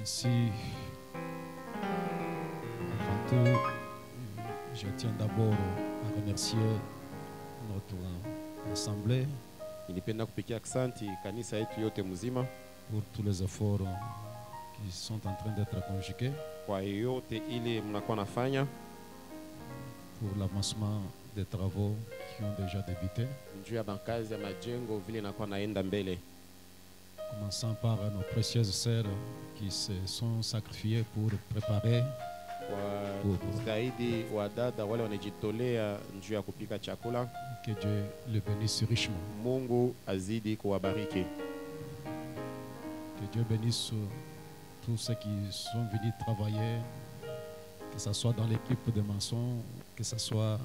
Ainsi, avant tout, je tiens d'abord à remercier notre assemblée Nilipenda kupikia aksanti kanisa yetu yote mzima pour tous les efforts qui sont en train d'être conjugués kwa yote ile mnakuwa nafanya pour l'avancement des travaux qui ont déjà débuté. juu ya makazi ya majengo vile inakuwa naenda mbele. Commençant par nos précieuses sœurs qui se sont sacrifiées pour préparer Kwa zaidi wa dada wale wanajitolea juu ya kupika chakula. Que Dieu les bénisse richement. Mungu azidi kuwabariki. Que Dieu bénisse tous ceux qui sont venus travailler, que ce soit dans l'équipe de maçons, que ce soit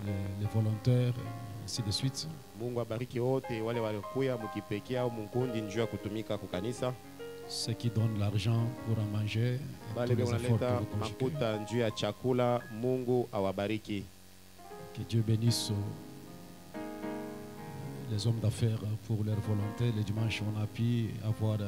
les volontaires, ainsi de suite. Mungu abariki wote wale walikuya mkipekea au mkundi njoo ya kutumika kukanisa. Ceux qui donnent l'argent pour en manger, Bale wanaleta makuta njoo ya chakula, Mungu awabariki. Que Dieu bénisse les hommes d'affaires pour leur volonté. Le dimanche, on a pu avoir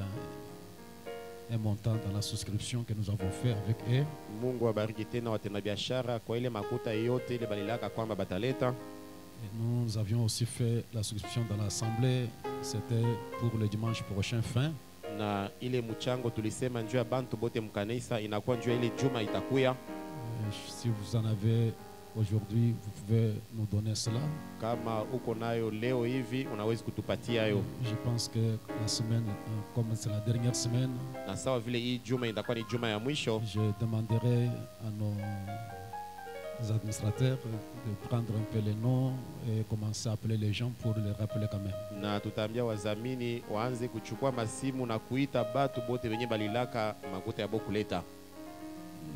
un montant dans la souscription que nous avons fait avec eux. Mungu abariki tena watenda biashara kwa ile makuta yote ile balilaka kwamba bataleta. Et nous avions aussi fait la souscription dans l'assemblée. C'était pour le dimanche prochain fin. Na ile mchango tulisema njoo ya bantu bote mkanisa inakuwa njoo ile juma itakuya. Si vous en avez aujourd'hui, vous pouvez nous donner cela. Kama uko nayo leo hivi unaweza kutupatia hayo. Je pense que la semaine, comme c'est la dernière semaine, na sawa vile hii juma itakuwa ni juma ya mwisho, je demanderai à nos administrateurs de prendre un peu les noms et commencer à appeler les gens pour les rappeler quand même. Na tutaambia wazamini waanze kuchukua masimu na kuita batu bote wenye balilaka makuta ya bokuleta.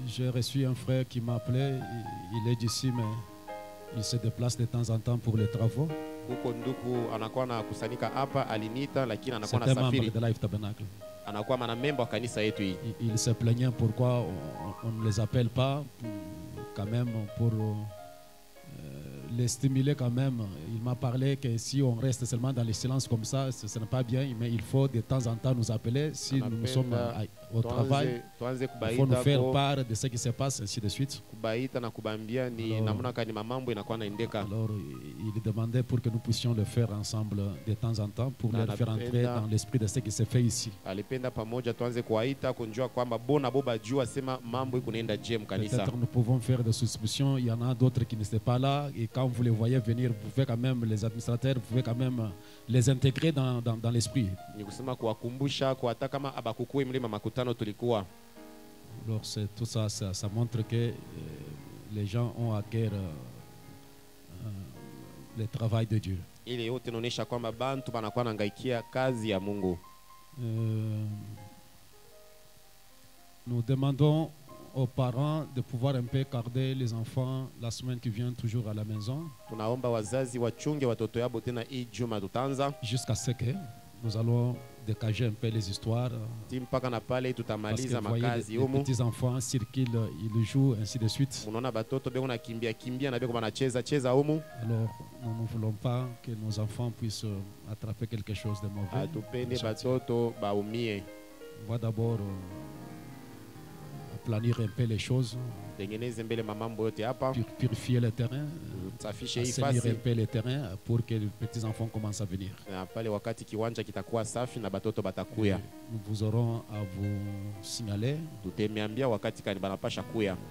J'ai reçu un frère qui m'a appelé, il est d'ici mais il se déplace de temps en temps pour les travaux. Huko nduku anakuwa na kusanyika hapa alinita lakini anakuwa na safiri. C'est un safiri. membre de Life Tabernacle. Anakuwa membre wa kanisa yetu hii. Il se plaignait pourquoi on ne les appelle pas quand même pour les stimuler quand même. Il m'a parlé que si on reste seulement dans le silence comme ça, ce n'est pas bien, mais il faut de temps en temps nous appeler. Si nous sommes au travail, il faut nous faire part de ce qui se passe, ainsi de suite. Alors, il demandait pour que nous puissions le faire ensemble de temps en temps, pour leur faire entrer dans l'esprit de ce qui se fait ici. Peut-être nous pouvons faire des souscriptions, il y en a d'autres qui ne sont pas là, et quand vous les voyez venir, vous pouvez quand même, les administrateurs, vous pouvez quand même les intégrer dans l'esprit. Alors tout ça, ça montre que les gens ont à cœur le travail de Dieu. Nous demandons aux parents de pouvoir un peu garder les enfants la semaine qui vient toujours à la maison. Jusqu'à ce que nous allons dégager un peu les histoires. Parce que vous voyez, les petits enfants circulent, ils jouent, ainsi de suite. Alors nous ne voulons pas que nos enfants puissent attraper quelque chose de mauvais. On va d'abord planir un peu les choses, purifier le terrain, assainir un peu le terrain pour que les petits enfants commencent à venir. Nous vous aurons à vous signaler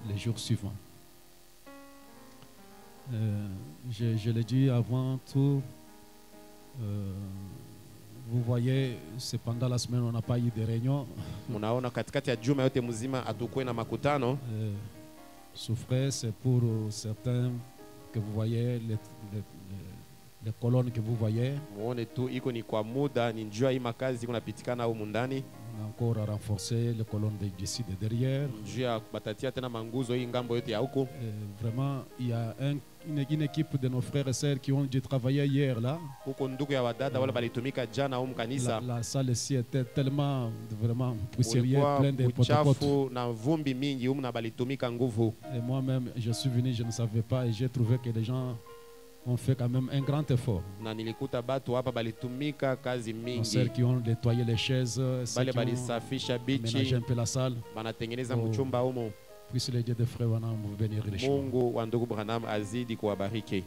les jours suivants. Je l'ai dit avant tout, vous voyez, c'est pendant la semaine on n'a pas eu de réunion. Souffrez, c'est pour certains que vous voyez, les colonnes que vous voyez. On a encore à renforcer les colonnes d'ici de derrière. Vraiment, il y a une équipe de nos frères et sœurs qui ont dû travailler hier là. La salle ici était tellement vraiment poussiérière, pleine de potes. Et moi-même, je suis venu, je ne savais pas, et j'ai trouvé que les gens ont fait quand même un grand effort. na nilikuta batu hapa balitumika kazi Nos mingi, sœurs qui ont nettoyé les chaises, ceux bale qui ont balisafisha aménagé bichi, un peu la salle. banatengeneza Oh. mchumba humo. Puisse le Dieu de Frère Branham vous bénir richement. Mungu wa ndugu Branham azidi kuwabariki.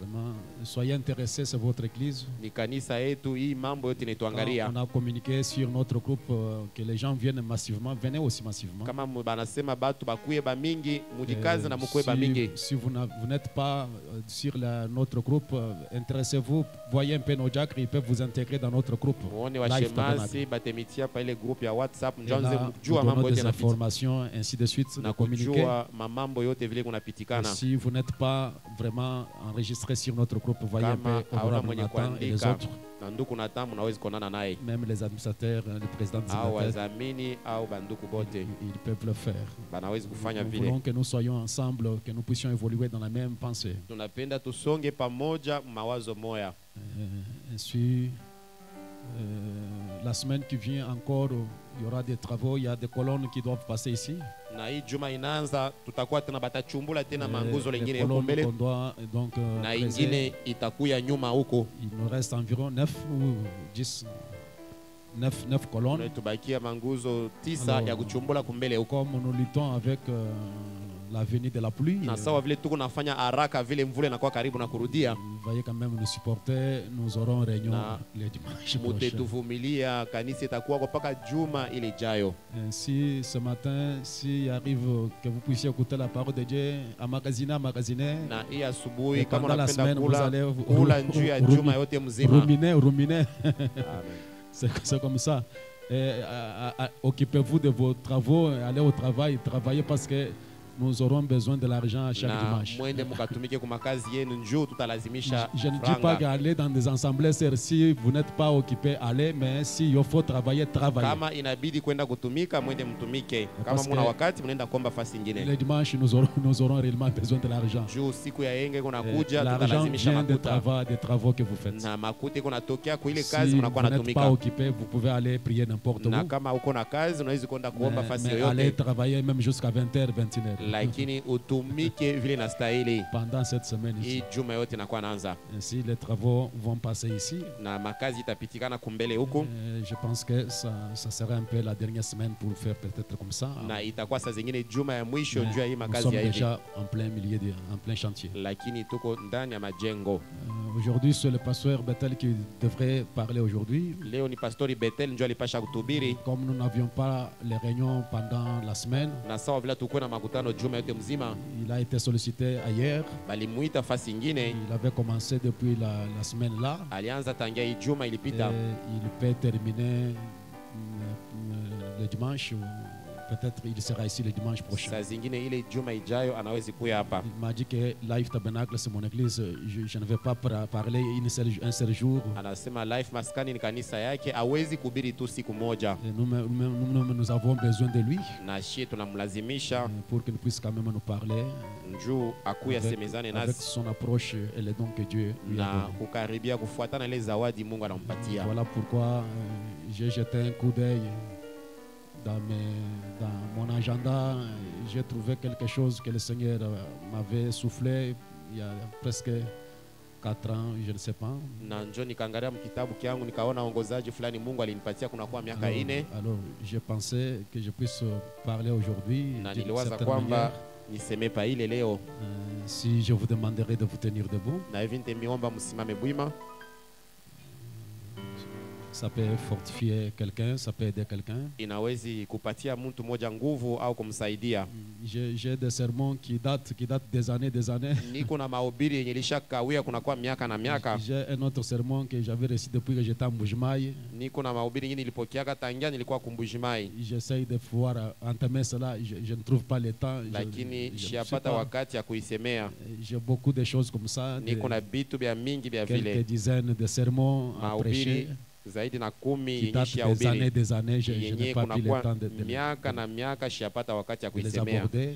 Vraiment, soyez intéressés, c'est votre église. Ni kanisa yetu, hii mambo yote Quand inaituangalia. on a communiqué sur notre groupe que les gens viennent massivement, venez aussi massivement. Kama banasema batu bakuye ba mingi, mujikaze na mukuye ba mingi. Si vous n'êtes pas sur notre groupe, intéressez-vous, voyez un peu nos diacres, ils peuvent vous intégrer dans notre groupe. Muone Live Tabernacle. washemasi batemitia pa ile groupe ya WhatsApp, Et njanze là, kujua nous mambo donnons yote des yanapita informations, ainsi de suite, na de communiquer. kujua mamambo yote vile Et kunapitikana. si vous n'êtes pas vraiment enregistré sur notre groupe, voyez un Kama peu hauna Honorable mwenye Nathan et les kuandika autres, na nduku na tamu, unaweza kuonana naye même les administrateurs, le président des au administrateurs, wazamini au banduku bote ils peuvent le faire. banaweza kufanya Nous vile. voulons que nous soyons ensemble, que nous puissions évoluer dans la même pensée. Tunapenda tusonge pamoja mawazo moya. Ainsi, la semaine qui vient encore, il y aura des travaux, il y a des colonnes qui doivent passer ici. Na hii juma inaanza, tutakuwa tena batachumbula tena manguzo Les lengine huko colonnes mbele qu'on doit donc na presser. ingine itakuya nyuma huko. Il nous reste environ 9 ou 10, 9 colonnes. Tubakia manguzo 9 Alors, ya kuchumbula kumbele huko. Comme nous luttons avec la venue de la pluie, Na sawa vile tuko nafanya haraka vile mvule inakuwa karibu na kurudia, veuillez quand même nous supporter. Nous aurons réunion Na le dimanche prochain. mutetuvumilia, kanisa itakuwa kwa paka juma ile ijayo. Ainsi, ce matin, s'il arrive que vous puissiez écouter la parole de Dieu, emmagasiner, Na hii asubuhi et kama pendant la unapenda semaine, vous kula allez kula njuu ya juma yote mzima. ruminer. Amen. C'est comme ça. Occupez-vous de vos travaux, allez au travail, travaillez parce que nous aurons besoin de l'argent à chaque Na dimanche. mwende mukatumike kwa makazi yenu, njoo tutalazimisha Je ne dis pas franga. qu'aller dans des assemblées, c'est si vous n'êtes pas occupé, allez, mais s'il faut travailler, travaillez. Kama inabidi kwenda kutumika, mwende mtumike. Kama Parce muna que wakati, mnaenda kuomba fasi ingine. Le dimanche, nous aurons réellement besoin de l'argent. Juu siku ya yenge kuna kuja, L'argent tutalazimisha vient makuta. des travaux que vous faites. Na makuta kuna tokea kwa ile Si kazi vous mnakuwa n'êtes pas natumika. occupé, vous pouvez aller prier n'importe Na où. kama uko na kazi, unaweza kwenda kuomba fasi Mais allez yoyote. travailler même jusqu'à 20h, 21h. Lakini utumike vile na stahili. Pendant cette semaine ici. Hii juma yote inakuwa naanza. Ainsi, les travaux vont passer ici. Na makazi itapitikana kumbele huko. Je pense que ça sera un peu la dernière semaine pour faire peut-être comme ça. Na itakuwa saa zingine juma ya mwisho juu ya hii Nous makazi sommes ya hivi. déjà en plein milieu, en plein chantier. Lakini tuko ndani ya majengo. Aujourd'hui, c'est le pasteur Bethel qui devrait parler aujourd'hui. Leo ni pastori Bethel ndio alipasha kuhubiri. Comme nous n'avions pas les réunions pendant la semaine, Na sawa vile tukuwe na makutano juma yote mzima, il a été sollicité ailleurs. balimuita fasi ingine. Il avait commencé depuis la semaine là. Alianza tangia hii juma Et ilipita. il peut terminer le dimanche. Ou peut-être il sera ici le dimanche prochain. Saa zingine ile juma ijayo anawezi kuya hapa. Il m'a dit que Life Tabernacle, c'est mon église. Je ne vais pas parler un seul jour. Anasema Life Maskani ni kanisa yake, hawezi kuhubiri tu siku moja. Et nous avons besoin de lui Na shie tunamlazimisha pour qu'il puisse quand même nous parler njuu akuya semezane avec nasi son approche et les dons que Dieu lui a na donnés. kukaribia kufuatana ile zawadi Mungu anampatia. Voilà pourquoi j'ai jeté un coup d'œil dans mon agenda. J'ai trouvé quelque chose que le Seigneur m'avait soufflé il y a presque 4 ans, je ne sais pas. Na njoo nikaangalia mkitabu kyangu nikaona ongozaji fulani Mungu alinipatia kunakuwa miaka ine. Alors, j'ai pensé que je puisse parler aujourd'hui Na d'une niliwaza certaine kwamba manière. niseme pa ile leo, Si je vous demanderai de vous tenir debout, na hivi nitemiomba msimame bwima. ça peut fortifier quelqu'un, ça peut aider quelqu'un. Inawezi kupatia mtu moja nguvu au kumsaidia. J'ai des sermons qui datent des années. Niko na mahubiri yenye lishakawia kunakuwa miaka na miaka. J'ai un autre sermon que j'avais reçu depuis que j'étais en Mbujimaï. Niko na mahubiri nyingine nilipokeaka tangia nilikuwa Kumbujimai, J'essaye de pouvoir entamer cela. Je ne trouve pas le temps. lakini je shiapata wakati ya kuisemea. J'ai beaucoup de choses comme ça. Niko na vitu vya mingi vya Quelques vile dizaines de sermons à prêcher mahubiri zaidi na 10 qui yenye datent shihubiri des années. Je n'ai yenye pas pris le temps kunakuwa de miaka na miaka shiapata wakati ya les kuisemea. aborder.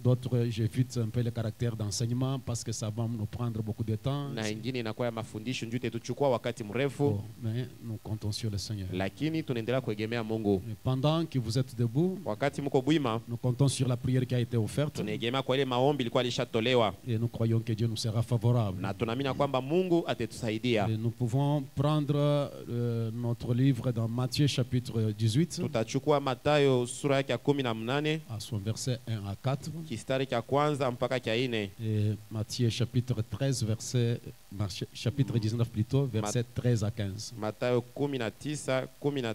D'autres, j'évite un peu le caractère d'enseignement parce que ça va nous prendre beaucoup de temps. na ingine inakuwa ya mafundisho njoo itetuchukua wakati mrefu, Oh, mais nous comptons sur le Seigneur. lakini tunaendelea kuegemea Mungu. Et pendant que vous êtes debout, Wakati mko bwima, nous comptons sur la prière qui a été offerte tunaegemea kwa ile maombi ilikuwa ilishatolewa, et nous croyons que Dieu nous sera favorable. na tunaamini kwamba Mungu atatusaidia. Et nous pouvons prendre notre livre dans Matthieu chapitre 18 Tutachukua Mathayo sura yake ya 18 à son verset 1 à 4 kistari cha kwanza mpaka cha 4, et Matthieu chapitre 13 chapitre 19 plutôt verset 13 à 15. Mathayo 19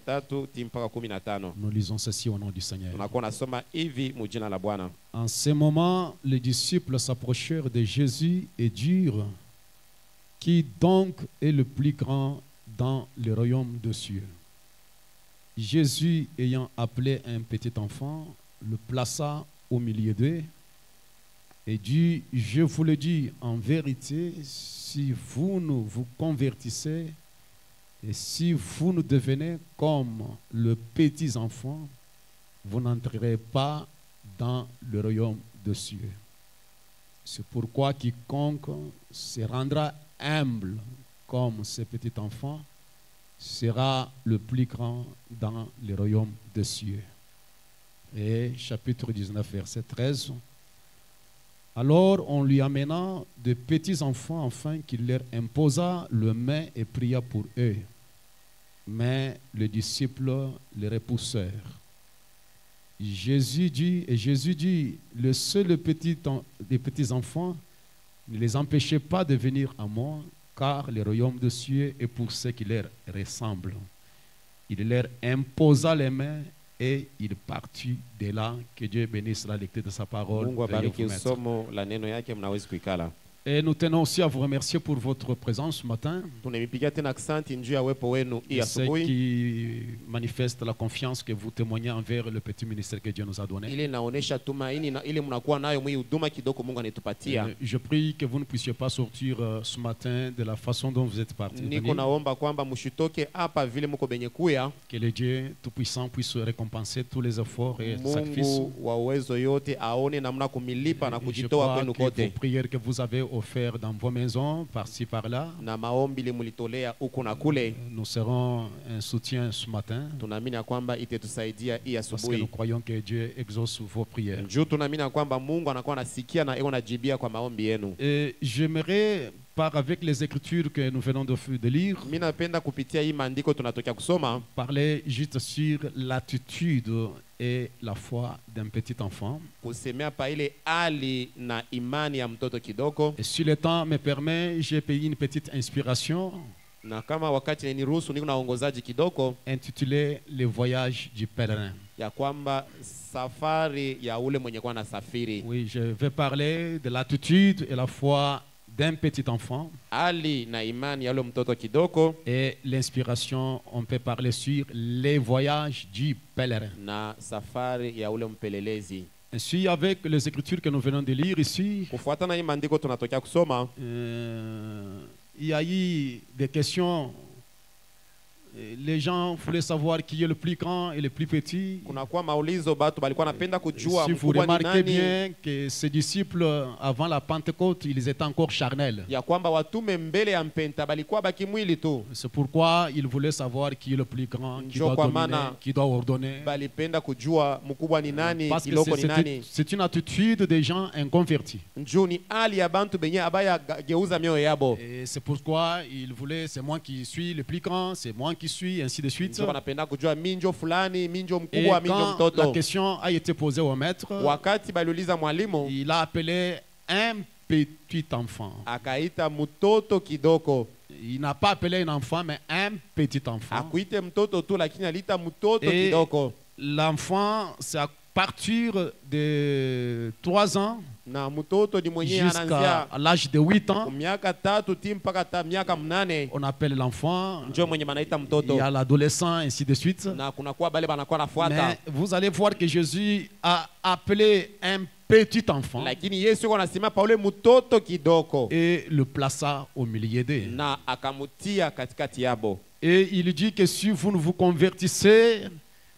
13 ti mpaka 15. Nous lisons ceci au nom du Seigneur. Tunakuwa nasoma hivi mujina la Bwana. En ce moment, les disciples s'approchèrent de Jésus et dirent: Qui donc est le plus grand dans le royaume des cieux? Jésus, ayant appelé un petit enfant, le plaça au milieu d'eux et dit: Je vous le dis en vérité, si vous ne vous convertissez et si vous ne devenez comme le petit enfant, vous n'entrerez pas dans le royaume des cieux. C'est pourquoi quiconque se rendra humble comme ce petit enfant sera le plus grand dans le royaume des cieux. Et chapitre 19, verset 13. Alors on lui amena de petits enfants afin qu'il leur imposa le main et pria pour eux. Mais les disciples les repoussèrent. Jésus dit, le seul des petits enfants, ne les empêchez pas de venir à moi, car le royaume des cieux est pour ceux qui leur ressemblent. Il leur imposa les mains et il partit de là. Que Dieu bénisse la lecture de sa parole. Mungu abariki usomo la neno yake, mnaweza kuikala. Et nous tenons aussi à vous remercier pour votre présence ce matin. Tunamipigia tena asante njuu ya uwepo wenu hii Ceux asubuhi. qui manifestent la confiance que vous témoignez envers le petit ministère que Dieu nous a donné. Ile inaonesha tumaini na ile mnakuwa nayo mwi huduma kidogo Mungu anatupatia. Je prie que vous ne puissiez pas sortir ce matin de la façon dont vous êtes partis. Niko naomba kwamba mshitoke hapa vile mko benye kuya. Que le Dieu Tout-Puissant puisse récompenser tous les efforts et sacrifices. Mungu wa uwezo yote aone namna kumilipa na Je kujitoa crois kwenu que vos kote. prières que vous avez offertes dans vos maisons, par-ci par-là, Na maombi ile mlitolea huku na kule, nous serons un soutien ce matin. tunaamini kwamba itatusaidia hii Parce que nous asubuhi. croyons que Dieu exauce vos prières. Njoo tunaamini kwamba Mungu anakuwa anasikia na yeye anajibia kwa maombi yenu. Et j'aimerais, avec les écritures que nous venons de lire, Mimi napenda kupitia hii maandiko tunatokea kusoma parler juste sur l'attitude et la foi d'un petit enfant. kusemea pa ile hali na imani ya mtoto kidogo, Et si le temps me permet, j'ai payé une petite inspiration na kama wakati niruhusu niko na ongozaji kidogo intitulée Le voyage du pèlerin. ya kwamba safari ya ule mwenye kwa nasafiri. Oui, je vais parler de l'attitude et la foi d'un petit enfant. Hali na imani ya ule mtoto kidogo Et l'inspiration, on peut parler sur les voyages du pèlerin. na safari ya ule mpelelezi. Ainsi, avec les écritures que nous venons de lire ici, Kufuatana hii maandiko tunatokea kusoma, il y a eu des questions. Les gens voulaient savoir qui est le plus grand et le plus petit. kunakuwa maulizo, batu balikuwa napenda kujua Si vous mkubwa ni remarquez nani, bien que ces disciples, avant la Pentecôte, ils étaient encore charnels. ya kwamba watume mbele ya mpenta balikuwa bakimwili tu, C'est pourquoi ils voulaient savoir qui est le plus grand, qui Njo doit kwa dominer, maana qui doit ordonner. balipenda kujua mkubwa ni nani, Parce que kiloko ni nani. c'est une attitude des gens inconvertis. Njoo ni hali ya bantu benye abaya geuza mioyo yabo. Et c'est pourquoi ils voulaient, c'est moi qui suis le plus grand, c'est moi qui suis, ainsi de suite. Njoo wanapenda kujua minjo fulani, minjo Et mkubwa, minjo quand la mtoto. question a été posée au maître, Wakati baliuliza mwalimu, il a appelé un petit enfant. akaita mtoto kidogo. Il n'a pas appelé un enfant, mais un petit enfant. Akuite mtoto tu, lakini alita mtoto Et kidogo. l'enfant, c'est à partir de 3 ans Na mtoto ni mwenye jusqu'à anaanzia l'âge de 8 ans. miaka 3 ti mpaka miaka 8. On appelle l'enfant. Njoo mwenye manaita Il y mtoto. a l'adolescent, ainsi de suite. Na kunakuwa bale banakuwa nafuata. Mais vous allez voir que Jésus a appelé un petit enfant Lakini Yesu yuko anasema pa ule mtoto kidogo et le plaça au milieu d'eux. na akamutia katikati yabo. Et il dit que si vous ne vous convertissez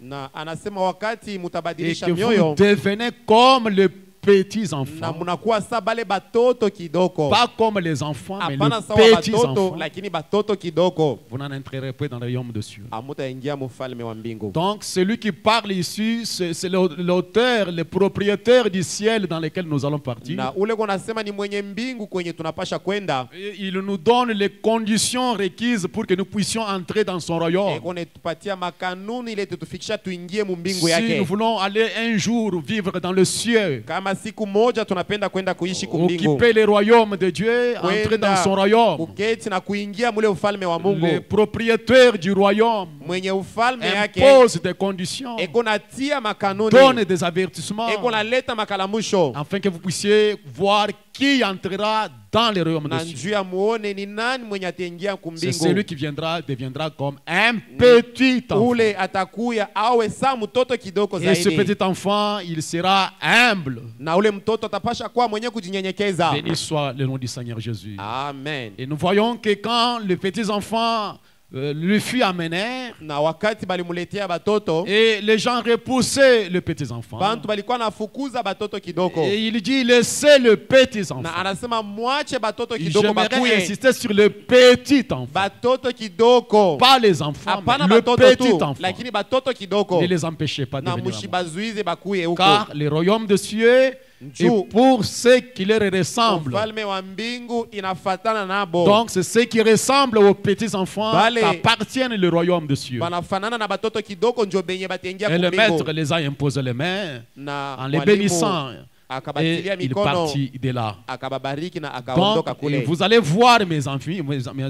Na anasema wakati et mutabadilisha que vous mioyo devenez comme le petits na enfants. munakuwa sa bale batoto kidoko. Pas comme les enfants, mais Hapana les sawa petits batoto enfants. lakini batoto kidoko. Vous n'en entrerez pas dans le royaume de Dieu. Amutaingia mufalme wa mbingu. Donc, celui qui parle ici, c'est l'auteur, le propriétaire du ciel dans lequel nous allons partir. Na ule konasema ni mwenye mbingu kwenye tunapasha kwenda. Et il nous donne les conditions requises pour que nous puissions entrer dans son royaume. Eko netupatia makanuni ile tutufikisha tuingie mu mbingu Si nous yake. voulons aller un jour vivre dans le ciel, Kama siku moja tunapenda kwenda kuishi kumbingu. occuper le royaume de Dieu, entrer dans son royaume. Kuketi na kuingia mule ufalme wa Le Mungu. propriétaire du royaume Mwenye ufalme yake impose des conditions, eko natia makanuni. donne des avertissements, Eko naleta makalamusho. afin que vous puissiez voir qui entrera dans le royaume de Na Dieu. njuu ya muone ni nani mwenye ataingia C'est kumbingu. celui qui deviendra comme un petit enfant. Ule atakuya awe sa mtoto kidogo Et ce zaidi. petit enfant, il sera humble. Na ule mtoto atapasha kuwa mwenye kujinyenyekeza. Béni soit le nom du Seigneur Jésus. Amen. Et nous voyons que quand les petits enfants lui fut amené, Na wakati balimuletea batoto, et les gens repoussaient les petits enfants. bantu balikuwa nafukuza batoto kidogo. Et il dit, laissez le petit Na enfant. anasema mwache batoto kidogo J'aimerais bakuye. insister sur le petit enfant. Batoto kidogo. Pas les enfants, Hapana mais le batoto petit tu, enfant. lakini batoto kidogo. Ne les empêchez pas de Na venir à moi. mushibazuize bakuye huko. Car le royaume de Dieu est pour ceux qui leur ressemblent. Ufalme wa mbingu inafatana nabo. Donc c'est ceux qui ressemblent aux petits enfants Bale. qui appartiennent le royaume de Dieu. Banafanana na batoto kidogo njo benye bataingia Et le maître kumbingu. les a imposé les mains Na en les mwalimu bénissant. Et akabatilia il mikono, partit de là. akababariki na Donc, akaondoka kule. vous allez voir mes enfants,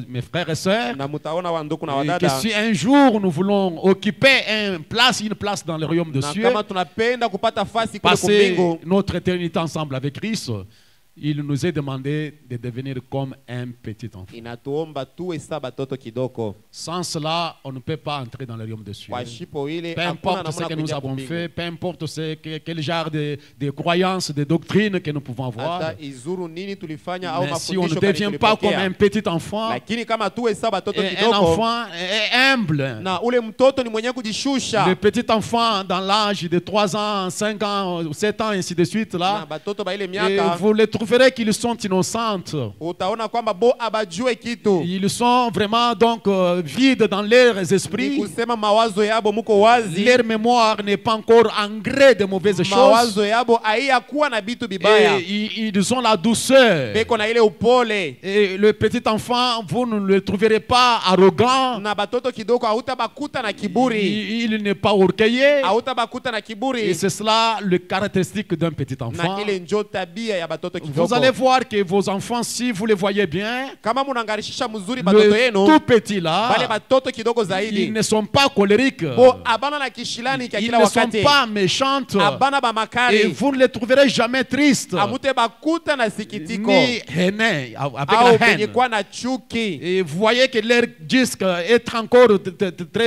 mes frères et sœurs, Na mutaona wanduku na que wadada. si un jour nous voulons occuper une place dans le royaume de Na Dieu, kama tunapenda kupata fasi kule passer kumbingu, notre éternité ensemble avec Christ, il nous est demandé de devenir comme un petit enfant. inatuomba tuwe sa batoto kidogo. Sans cela, on ne peut pas entrer dans le royaume de Dieu. Kwa shipo ile Peu hakuna importe ce namna que nous kuingia avons kumbingu. fait, peu importe quel genre de croyances, de doctrines que nous pouvons avoir, Hata izuru nini tulifanya au mais si on ne mafundisho kani devient pas comme tulipokea. un petit enfant, Lakini kama tuwe sa batoto un kidogo, enfant est humble. na ule mtoto ni mwenye kujishusha. Le petit enfant dans l'âge de 3 ans, 5 ans, 7 ans, ainsi de suite, Na là, batoto ba ile et miaka vous les trouverez qu'ils sont innocentes. utaona kwamba bo abajue kitu. Ils sont vraiment donc vides dans leurs Ni esprits. kusema mawazo yabo muko wazi. Leur mémoire n'est pas encore engrais de mauvaises choses. Mawazo yabo haiyakuwa na bitu bibaya. Et ils ont la douceur. Beko na ile upole. Et le petit enfant, vous ne le trouverez pas arrogant. Na batoto kidogo hautabakuta na kiburi. Il n'est pas orgueilleux. Hautabakuta na Et kiburi. c'est cela le caractéristique d'un petit enfant. Na ile njo tabia ya batoto Vous kidogo. allez voir que vos enfants, si vous les voyez bien, Kama munangarishisha mzuri batoto le yenu, tout petit bale là, batoto kidogo ils zaidi. ne sont pas colériques. Bo abana na kishilani kia Ils kila ne sont wakati. pas méchantes. Abana ba Et makari. vous ne les trouverez jamais tristes. Amute bakuta na sikitiko. Ni haineux, avec Au la benye haine. kwa na chuki. Et vous voyez que leur disque est encore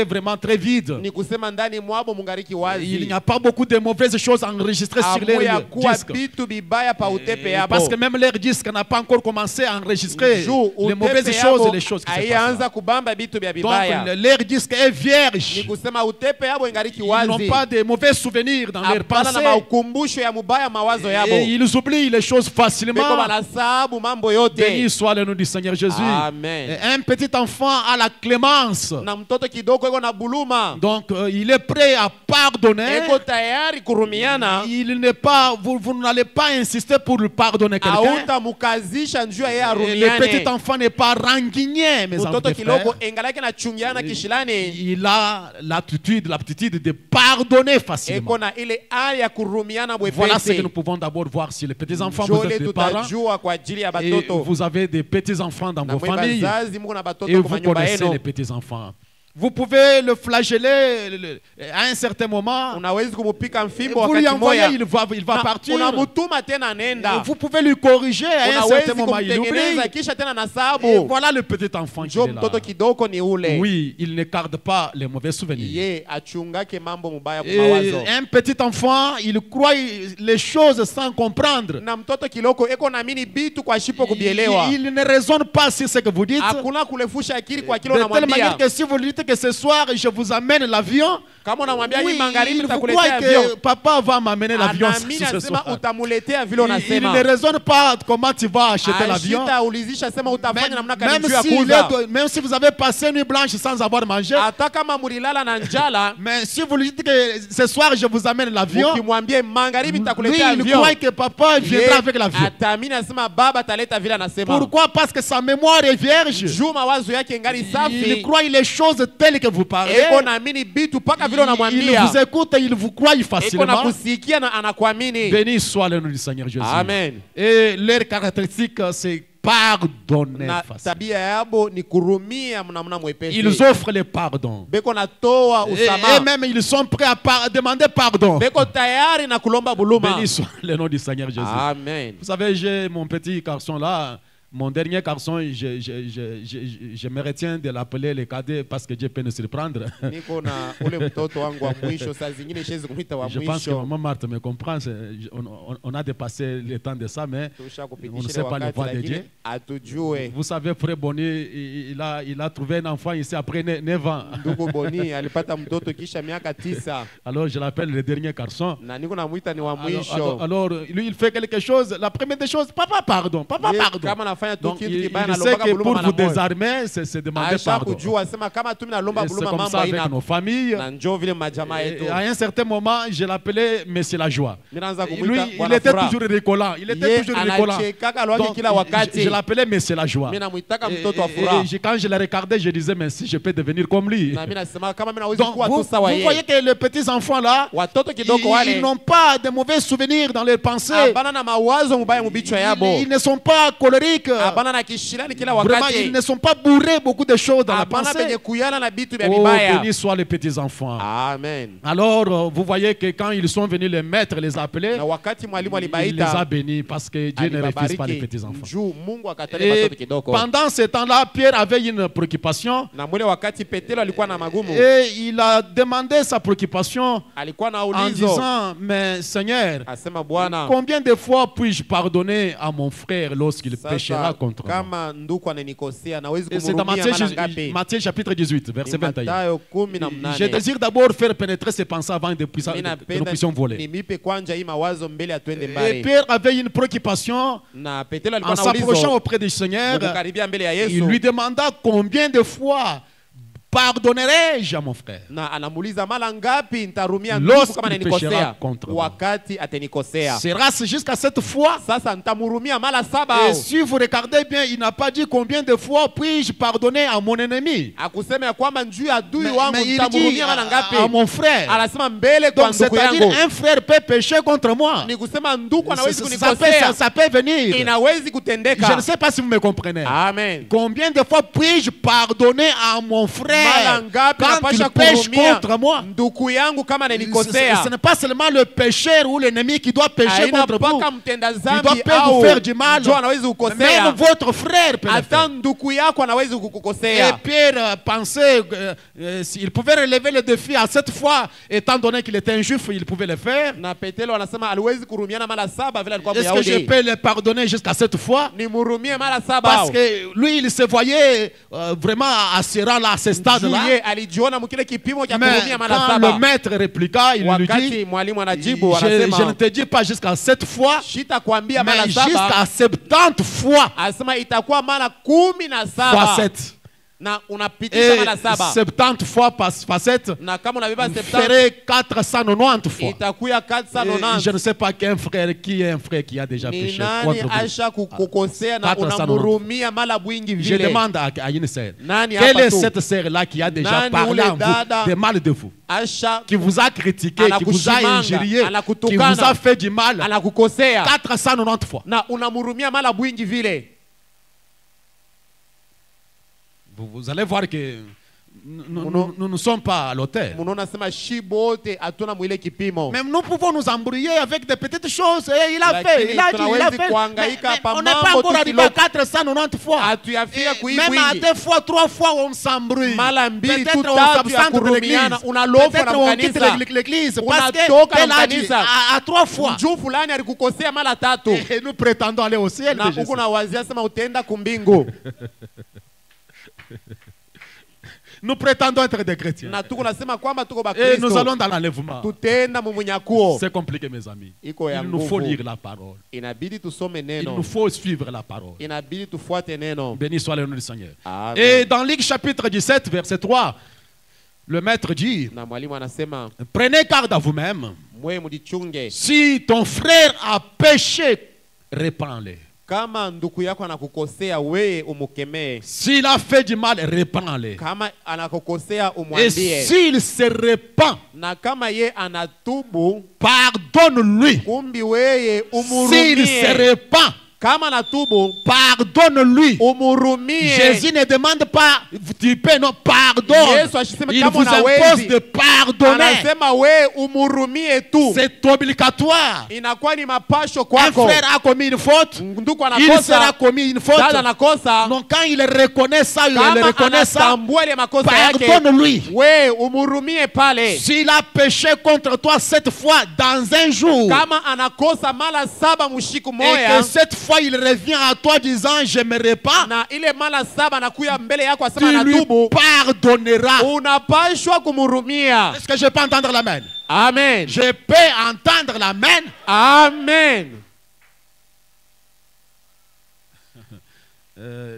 vraiment très vide. Ni kusema ndani mwabo mungariki Il wazi. n'y a pas beaucoup de mauvaises choses enregistrées sur Amu ya leur kuwa disque. bitu bibaya pa utepe yabo. Parce que même leur disque n'a pas encore commencé à enregistrer Juu, les utepe mauvaises yabo choses et les choses qui se haianza passent. kubamba bitu bya Donc bibaya. leur disque est Ni vierge. kusema utepe yabo ingariki Ils n'ont wazi. pas de mauvais souvenirs dans leur Hapana na pensée. maukumbusho ya mubaya mawazo yabo. Et ils oublient les choses Beko facilement. banasabu mambo yote. Béni soit le nom du Seigneur Jésus. Amen. Et un petit enfant a la clémence. Na mtoto kidogo eko na buluma. Donc il est prêt à pardonner. Eko tayari kurumiana. Il n'est pas, vous n'allez pas insister pour lui pardonner quelqu'un. Auta mukazisha njuu ya yeye Et le petit arumiane. enfant n'est pas rancunier, mes Mtoto enfants. kidogo engalake na chungiana kishilani. Il a l'aptitude de pardonner facilement. Eko na ile hali ya kurumiana Voilà ce que nous mwepesi. pouvons d'abord voir si les petits enfants, vous Njole êtes des parents tutajua kwa ajili ya et batoto. vous avez des petits enfants dans Na vos mwe familles bazazi muko na et batoto vous kwa manyumba connaissez les yenu. petits enfants. Vous pouvez le flageller à un certain moment. Unawezi kumupika mfimbo Vous lui wakati envoyez, moya. il va partir. Unamutuma tena nenda. Vous pouvez lui corriger à un Unawezi certain moment. Il oublie. kumtengeneza kisha tena na Et sabu. voilà le petit enfant qui Njo est là. mtoto kidogo ni ule. Oui, il ne garde pas les mauvais souvenirs. Ye achungake mambo mubaya kwa Et mawazo. un petit enfant, il croit les choses sans comprendre. Na mtoto kiloko eko naamini bitu kwa shipo kubielewa. Il ne raisonne pas sur ce que vous dites. Hakuna kulefusha akili kwa kilo De telle manière namwambia. que si vous dites dites que ce soir, je vous amène l'avion, Kama unamwambia hii oui, magharibi il vous nitakuletea croit avion. que papa va m'amener l'avion Anaamini ce asema soir. utamuletea vile Il unasema. ne raisonne pas comment tu vas acheter l'avion. Haitaulizisha sema utafanya namna gani Même juu ya si, kuuza. même si vous avez passé une nuit blanche sans avoir mangé, Hata kama mulilala na njala, mais si vous lui dites que ce soir je vous amène l'avion, ukimwambia magharibi lui nitakuletea il avion. croit que papa viendra avec l'avion. Ataamini asema baba ataleta vile anasema. Pourquoi? Parce que sa mémoire est vierge. Juu mawazo yake ngali Il safi. croit les choses telles que vous parlez. Eko naamini bitu paka vile Il unamwambia. vous écoute et il vous croit Eko facilement. nakusikia na anakuamini. Béni soit le nom du Seigneur Jésus. Amen. Et leur caractéristique, c'est pardonner Na facilement. tabia yabo ni kurumia mnamna mwepesi. Ils offrent le pardon. Beko natoa Et usamaha. même ils sont prêts à demander pardon. Beko tayari na kulomba buluma. Béni soit le nom du Seigneur Jésus. Amen. Vous savez, j'ai mon petit garçon là. Mon dernier garçon, je me retiens de l'appeler le cadet parce que Dieu peut nous surprendre. Niko na ule mtoto wangu wa mwisho, saa zingine siwezi kumwita wa Je pense que mwisho. maman Marthe me comprend. On a dépassé le temps de ça, mais on ne Tushakupitisha sait pas le wakati voie de lakini Dieu. atujue. Vous savez, frère Bonny, il a trouvé un enfant ici après 9 ans. Ndugu Boni alipata mtoto kisha miaka 9 Alors je l'appelle le dernier garçon. na niko namwita ni wa mwisho. Alors, lui, il fait quelque chose. La première des choses, papa, pardon. Papa, Ye, pardon. kama nafanya tu Donc, kitu il kibaya na sait lombaka que buluma pour mara vous moja. désarmer, c'est demander Aisha pardon. kujua sema kama tu nalomba Et c'est buluma comme mambo ça avec haina. nos familles. Na njoo vile majamaa yetu. Et à un certain moment, je l'appelais Monsieur la joie. Ninaanza Lui, kumuita il bwana était furaha. toujours rigolant. Il était Ye toujours rigolant. anachekaka lwake Donc, kila wakati. je l'appelais Monsieur la joie. Mimi namuitaka mtoto wa Et furaha. quand je le regardais, je disais, mais si je peux devenir comme lui. Na mimi nasema kama mimi naweza Donc, kuwa vous tu sawa voyez yeye. que les petits enfants là, Watoto kidogo ils wale n'ont pas de mauvais souvenirs dans leurs pensées. abana na mawazo mubaya mubichwa yabo. Ils ne sont pas colériques. Abana na kishilani kila Vraiment, wakati. ils ne sont pas bourrés beaucoup de choses dans la Abana pensée. penye kuyana na bitu vya Oh, vibaya. bénis soient les petits enfants. Amen. Alors, vous voyez que quand ils sont venus, les maîtres les appeler, Na wakati mwalimu il les a alibaita bénis parce que Dieu ne refuse pas les petits alibabariki enfants. njuu Mungu akatale Et watoto kidogo. pendant ce temps-là, Pierre avait une préoccupation Na mwile wakati Petero alikuwa na magumu. et il a demandé sa préoccupation Alikuwa na en ulizo. disant, mais Seigneur, Asema Bwana, combien de fois puis-je pardonner à mon frère lorsqu'il péchera sasa contre moi? kama nduku ananikosea nawezi Et c'est dans kumhurumia mara ngapi? Matthieu chapitre 18, verset Ni 21. Mathayo 18. Je désire d'abord faire pénétrer ses pensées avant que Mimi nous napenda puissions voler. nimipe kwanja hii mawazo mbele atuende Et mbali. Pierre avait une préoccupation Na Petero en alikuwa na s'approchant ulizo. auprès du Seigneur. Kukaribia mbele ya Il Yesu. lui demanda combien de fois pardonnerai-je à mon frère. Na anamuuliza mara ngapi nitarumia ndugu Lorsqu'il kama péchera ananikosea contre moi. wakati atanikosea. Sera-ce jusqu'à cette fois? Sasa nitamhurumia mara 7 Et au. si vous regardez bien, il n'a pas dit combien de fois puis-je pardonner à mon ennemi. Akusema ya kwamba njuu ya adui Mais wangu il dit nitamhurumia mara ngapi? à mon frère. Anasema mbele kwa Donc ndugu c'est-à-dire yangu. un frère peut pécher contre moi. Ni kusema ndugu anawezi Ça kunikosea. peut venir. Inawezi Je ne kutendeka. sais pas si vous me comprenez. Amen. Combien de fois puis-je pardonner à mon frère Mara ngapi quand napasha il pêche kuhurumia contre moi? ndugu yangu kama Ce ananikosea? n'est pas seulement le pécheur ou l'ennemi qui doit pécher Haina contre vous. mpaka mtenda Il doit dhambi pas vous au faire du mal. njoo anawezi Même kukosea. votre frère peut le Hata faire. ndugu yako anawezi Et kukukosea. Pierre pensait s'il pouvait relever le défi à cette fois, étant donné qu'il était un juif, il pouvait le faire. Na Petero anasema aliwezi kurumiana mara 7 vile alikuwa Est-ce que je Myahudi. peux le pardonner jusqu'à cette fois? Nimhurumie mara 7 Parce au. que lui, il se voyait vraiment à ce rang-là, à ce stade-là. Juu ye alijiona mkile kipimo cha Mais kuhurumia mara quand le 7. maître répliqua, il lui Wakati dit, mwalimu anajibu je ne anasema te dis pas jusqu'à 7 fois, shitakwambia mais mara 7. jusqu'à 70 fois, Anasema itakuwa mara 17. fois 7. Na unapitisha Et mara 7. 70 fois par 7 Na kama unabeba 70 ferait 490 fois. itakuwa Et 490. je ne sais pas qu'un frère qui est un frère qui a déjà Ni péché nani contre vous. asha kukukosea na 490. unamhurumia mala bwingi Je vile? demande à une sœur, Nani quelle hapa est tu? cette sœur-là qui a déjà Nani parlé ule en dada? vous, de mal de vous, Asha qui vous a critiqué, qui vous a Anakushimanga, injurié, qui anakutukana. vous a fait du mal anakukosea 490 fois. na unamhurumia mala bwingi vile. Vous allez voir que nous ne sommes pas à l'autel. Munaona sema shi bote hatuna mwile kipimo. Même nous pouvons nous embrouiller avec des petites choses. Et il a Lakini fait, il a dit, il a tunawezi fait. kuhangaika Mais hapa on n'est pas mambo encore arrivé à tukiloka. 490 fois. Hatuyafika Même à kuibwingi. 2 fois, 3 fois, on s'embrouille. Mara mbili tu Peut-être on tatu ya s'absente de kurumiana, l'église. unalofwa Peut-être na on quitte mkanisa. l'église. Parce Unatoka na qu'elle a dit mkanisa. à 3 fois. Njuu fulani alikukosea mara 3. Et nous prétendons aller au ciel. Na de Jésus. huko na wazia sema utaenda kumbingu. Nous prétendons être des chrétiens. na tuko nasema kwamba tuko ba Et nous Kristo. allons dans l'enlèvement. Tutenda mu munyakuo. C'est compliqué, mes amis. Iko ya Il nous faut nguvu. lire la parole. Inabidi tusome Il neno. nous faut suivre la parole. Inabidi tufuate neno. Béni soit le nom du Seigneur. Amen. Et dans Luc chapitre 17, verset 3, le maître dit, Na mwalimu anasema prenez garde à vous-même. mwe mujichunge. Si ton frère a péché, réprends-le. Kama ndugu yako anakukosea wewe umukemee. S'il a fait du mal, réprends-le. Kama anakukosea Et umwambie. s'il se repent, Na kama ye anatubu pardonne-lui. kumbi weye S'il umurumie. se repent, Kama anatubu pardonne-lui. umurumie. Jésus ne demande pas, tu peux, non, pardonne. Yesu ashiseme Il kama vous impose unawezi. de pardonner. Anasema we umurumie tu. C'est obligatoire. Inakuwa ni mapasho Un kwako. frère a commis une faute, Ndugu il sera anakosa, commis une faute. dada anakosa. Donc quand il reconnaît ça, il Kama reconnaît ça, anatambua ile makosa yake, pardonne-lui. we umurumie pale. S'il a péché contre toi 7 fois dans un jour, Kama anakosa mara 7 mushiku et moya, que cette fois il revient à toi disant j'aimerais pas, na ile mara 7 anakuya mbele yako tu asema lui natubu, pardonneras. unapashwa kumurumia. Est-ce que je peux entendre l'amen? Amen. Je peux entendre l'amen. Amen.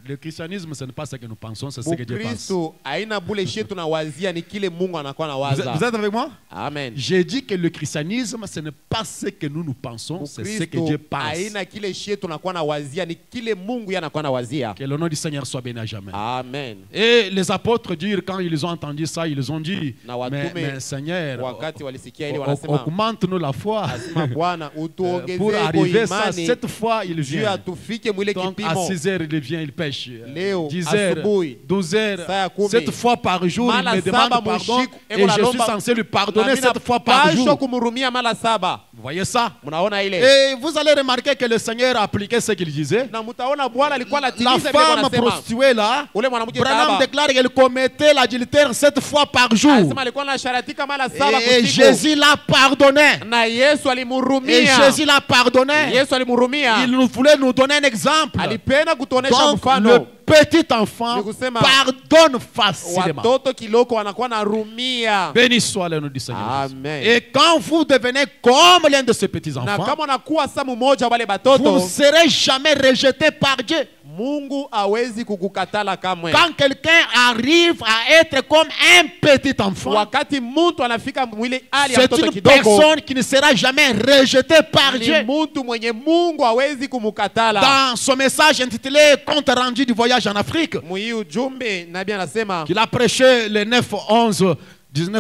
Le christianisme, ce n'est pas ce que nous pensons, c'est ce que Dieu pense. Mukristo haina bule shetu na wazia, ni kile Mungu anakuwa na Vous waza. êtes avec moi? Amen. J'ai dit que le christianisme, ce n'est pas ce que nous pensons, c'est ce que Dieu Mukristo pense. haina kile shetu nakuwa na wazia, ni kile Mungu yeye anakuwa na wazia. Que le nom du Seigneur soit béni à jamais. Amen. Et les apôtres dirent, quand ils ont entendu ça, ils ont dit, Na watume mais Seigneur, wakati walisikia ile wanasema, augmente-nous la foi asema Bwana pour utuongezee kwa arriver ça. imani Cette fois, il juu vient. atufike mwile Donc à kipimo. 6 heures, il vient, il pêche. Leo, 10 heures, asubuhi, 12 heures, saa ya kumi. 7 fois par jour, il Mara me demande saba pardon mushiku, et eko je suis nalomba, censé lui pardonner na mina 7 fois par pashwa jour. kumhurumia mara 7. Vous voyez ça? Mnaona ile? Et vous allez remarquer que le Seigneur a appliqué ce qu'il disait. Na mtaona Bwana alikuwa La anatimiza vile femme anasema. prostituée là, Ule mwanamke Branham baba déclare qu'elle commettait l'adultère 7 fois par jour. anasema alikuwa anasharatika mara 7 Et kusiku. Jésus l'a pardonné. Na Yesu Et alimhurumia. Jésus l'a pardonné. Yesu alimhurumia. Il nous voulait nous donner un exemple. Alipenda kutuonesha Donc, le mfano. petit enfant Ni kusema, pardonne facilement. Watoto kiloko wanakuwa na rumia. Béni soit le nom du Seigneur. Amen. Et quand vous devenez comme l'un de ces petits Na enfants, kama unakuwa sa mmoja wale vous batoto, ne serez jamais rejeté par Dieu. Mungu hawezi kukukatala kamwe. Quand quelqu'un arrive à être comme un petit enfant, Wakati mtu anafika mwile hali ya c'est mtoto une kidogo, personne qui ne sera jamais rejetée par ni Dieu. mtu mwenye Mungu hawezi kumukatala. Dans son message intitulé Compte rendu du voyage en Afrique, Mwi ujumbe nabii anasema qu'il a prêché le 9-11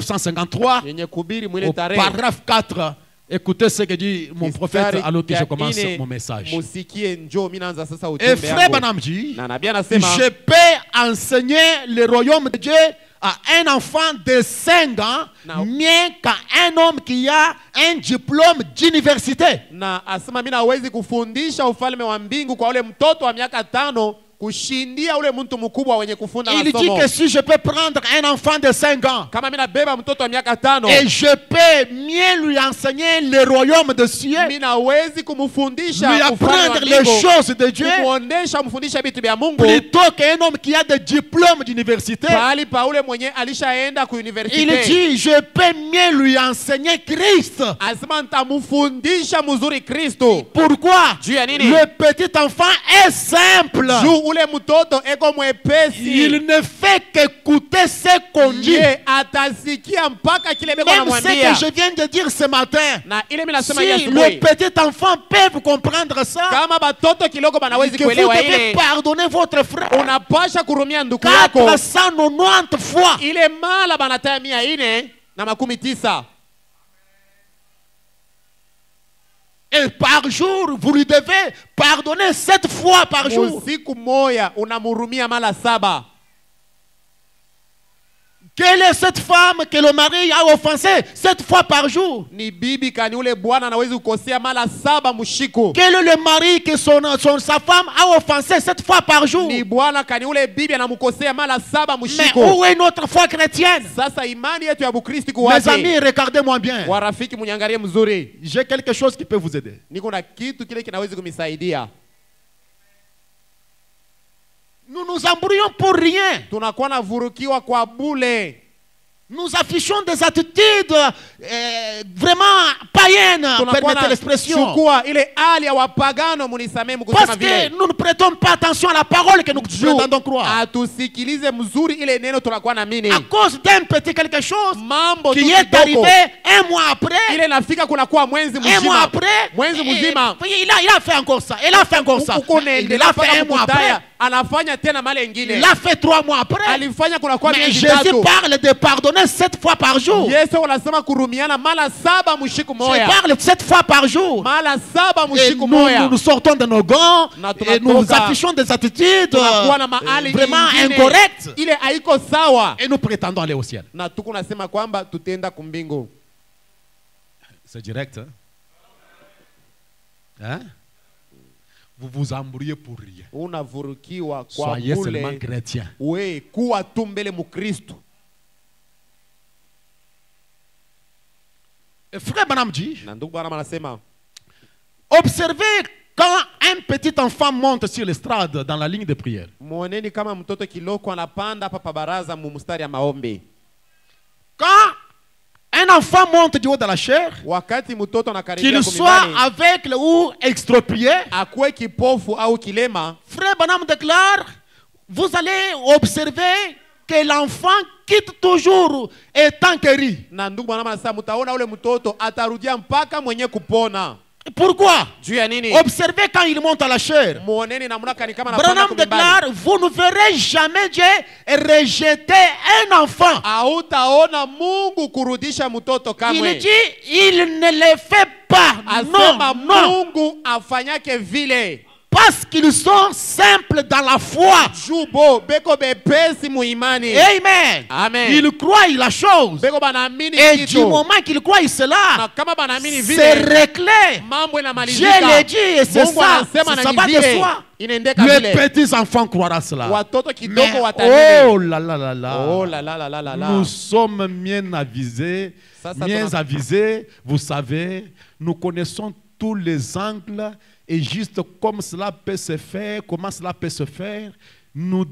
1953, yenye kubiri mwile au tarehe paragraphe 4, écoutez ce que dit mon prophète alors que je commence ine, mon message. musikie njoo mimi naanza sasa Et ujumbe frère yangu. Branham dit, Na nabii anasema je peux enseigner le royaume de Dieu à un enfant de 5 ans, Now. mieux qu'à un homme qui a un diplôme d'université. na asema mimi nawezi kufundisha ufalme wa mbingu kwa ule mtoto wa miaka 5 kushindia ule mtu mkubwa wenye kufunda Il dit masomo. que si je peux prendre un enfant de 5 ans Kama mimi nabeba mtoto wa miaka 5 et je peux mieux lui enseigner le royaume de cieux, mimi nawezi kumfundisha lui ufalme wa apprendre les mbingu, choses de Dieu, kumuonesha mfundisha vitu vya Mungu plutôt qu'un homme qui a des diplômes d'université. pahali pa ule mwenye alishaenda ku Il universite. dit, je peux mieux lui enseigner Christ. Asema nitamfundisha mzuri Kristo. Pourquoi? Juu ya nini? Le petit enfant est simple. Juu ule mtoto eko mwepesi. Il ne fait qu'écouter ce qu'on dit. Ye atasikia mpaka kile beko Même ce namwambia. que je viens de dire ce matin. Na ile mimi nasema Si ya le asubuhi. petit enfant peut comprendre ça, Kama batoto kiloko banawezi que vous kuelewa devez ile, pardonner votre frère unapasha kurumia ndugu yako 490 fois. ile mala banataya 490. Et par jour, vous lui devez pardonner 7 fois par jour. Usiku moya unamhurumia mara 7. Quelle est cette femme que le mari a offensée 7 fois par jour? Ni bibi kani ule bwana anawezi kukosea mara 7 mushiku. Quel est le mari que sa femme a offensé 7 fois par jour? Ni bwana kani ule bibi anamkosea mara 7 Mais mushiku. où est notre foi chrétienne? Sasa imani yetu ya Bukristo Mes kuwaje? amis, regardez-moi bien. Warafiki munyangalie mzuri. J'ai quelque chose qui peut vous aider. Niko na kitu kile kinaweza kumisaidia. Nous nous embrouillons pour rien. tunakuwa na vurukiwa kwa bule. Nous affichons des attitudes vraiment païennes, permettez l'expression. chukua ile hali ya wapagano, munisamee mkusema Parce que vile. nous ne prêtons pas attention à la parole que nous prétendons croire. Atusikilize mzuri ile neno tunakuwa na mini. À cause d'un petit quelque chose Mambo qui tu est kidogo. arrivé un mois après. Ile nafika kunakuwa mwenzi Un mois mzima. après, Mwenzi mzima. il a fait encore ça. Il a fait encore ça. Uko Il naendelea a fait un mois après. Anafanya tena male ingine. Il a fait 3 mois après. Alifanya kunakuwa Mais miezi Jésus tatu. parle de pardonner 7 fois par jour. Yesu anasema kurumiana mara 7 mushiku Je moya. parle 7 fois par jour. Mara 7 Et mushiku nous, moya. nous sortons de nos gants Na et nous tunatoka. affichons des attitudes Tunakuwa na mahali vraiment ingine. incorrectes Ile haiko sawa. et nous prétendons aller au ciel. Na tuko nasema kwamba tutenda kumbingu. C'est direct. Hein? Vous vous embrouillez pour rien. Unavurukiwa kwa Soyez seulement bule. chrétien. We kuwa tu mbele mukristo. Et frère Branham dit, Na ndugu bwana anasema observez quand un petit enfant monte sur l'estrade dans la ligne de prière. muoneni kama mtoto kiloko anapanda hapa pa baraza mu mstari ya maombi. Quand un enfant monte du haut de la chair, Wakati mtoto anakaribia qu'il soit kumimbani, aveugle ou extropié, akuwe kipofu au kilema, frère Branham déclare, vous allez observer que l'enfant quitte toujours étant guéri. na ndugu bwana anasema mtaona ule mtoto atarudia mpaka mwenye kupona. Pourquoi? Juu ya nini? Observez quand il monte à la chair. Muoneni namna kani kama anapanda Branham kumimbani. déclare, vous ne verrez jamais Dieu rejeter un enfant. Hautaona Mungu kurudisha mtoto Il kamwe. dit, il ne le fait pas. Asema Non, non. Mungu afanyake vile. Parce qu'ils sont simples dans la foi. Jubo beko bepesi muimani. Amen. Amen. Ils croient la chose. Beko banaamini Et du kitu. moment qu'ils croient Na cela, kama banaamini c'est vile réglé. mambo Dieu inamalizika. le dit et c'est Mungu ça. anasema Ça na va ni de vile. soi. Inaendeka Les vile. petits enfants croiront cela. Watoto Mais kidogo watamini. oh là là là là. Oh la la la la la la. Nous sommes bien avisés, Ça, bien tuna- avisés, vous savez, nous connaissons tous les angles et juste comme cela peut se faire, comment cela peut se faire, nous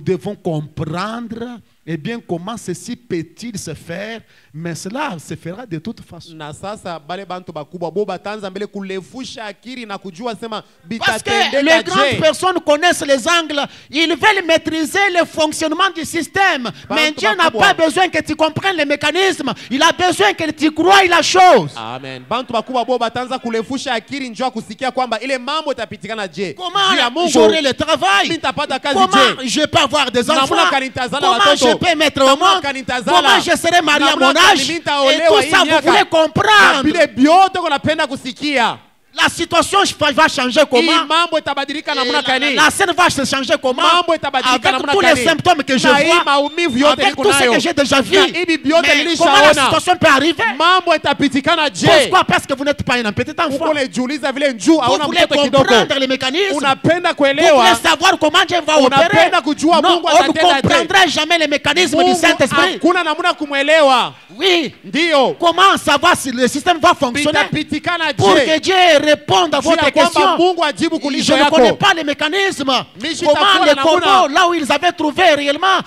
devons comprendre eh bien comment ceci peut-il se faire, mais cela se fera de toute façon. Na sasa bale bantu bakubwa bo batanza mbele kulefusha akili na kujua sema Parce que les bitatendeka grandes je. personnes connaissent les angles, ils veulent maîtriser le fonctionnement du système. Mais Dieu n'a pas besoin que tu comprennes les mécanismes, il a besoin que tu croies la chose. Amen. Bantu bakubwa bo batanza kulefusha akili njoo kusikia kwamba ile mambo itapitikana je. Comment Juu ya Mungu, j'aurai le travail? nitapata kazi Comment je. je peux avoir des Namuna enfants? kanitazala Comment watoto. je peux mettre au Namuna monde? kanitazala. Comment je serai marié à mon Namuna âge? Et kanitaolewa tout ça, hii vous miaka. voulez Na comprendre. vile vyote kunapenda kusikia. La situation va changer Hii comment? mambo itabadilika namna kani? La scène va se changer comment? Mambo itabadilika Avec namna tous kani? les symptômes que je Na hii vois, maumivu yote avec niko tout ce nayo. que j'ai déjà vu. Na hivi vyote Mais comment la nilishaona. situation peut arriver? Mambo itapitikana je? Pourquoi? Parce que vous n'êtes pas un petit enfant. Uko unajiuliza vile njuu Vous hauna voulez mtoto kidogo. comprendre les mécanismes. Unapenda Vous voulez kuelewa. savoir comment Dieu va opérer. Unapenda kujua Non, Mungu on ne atatenda je. comprendra jamais les mécanismes du Mungu Saint-Esprit. hakuna namna kumwelewa. Oui. Ndio. Comment savoir si le système va fonctionner Vitapitikana pour que je? Dieu réponde à Juu votre ya kwamba question? Mungu ajibu Je kuulizo ne connais yako. pas les mécanismes. Mishi Comment itakuwa les na corbeaux, namna. là où ils avaient trouvé réellement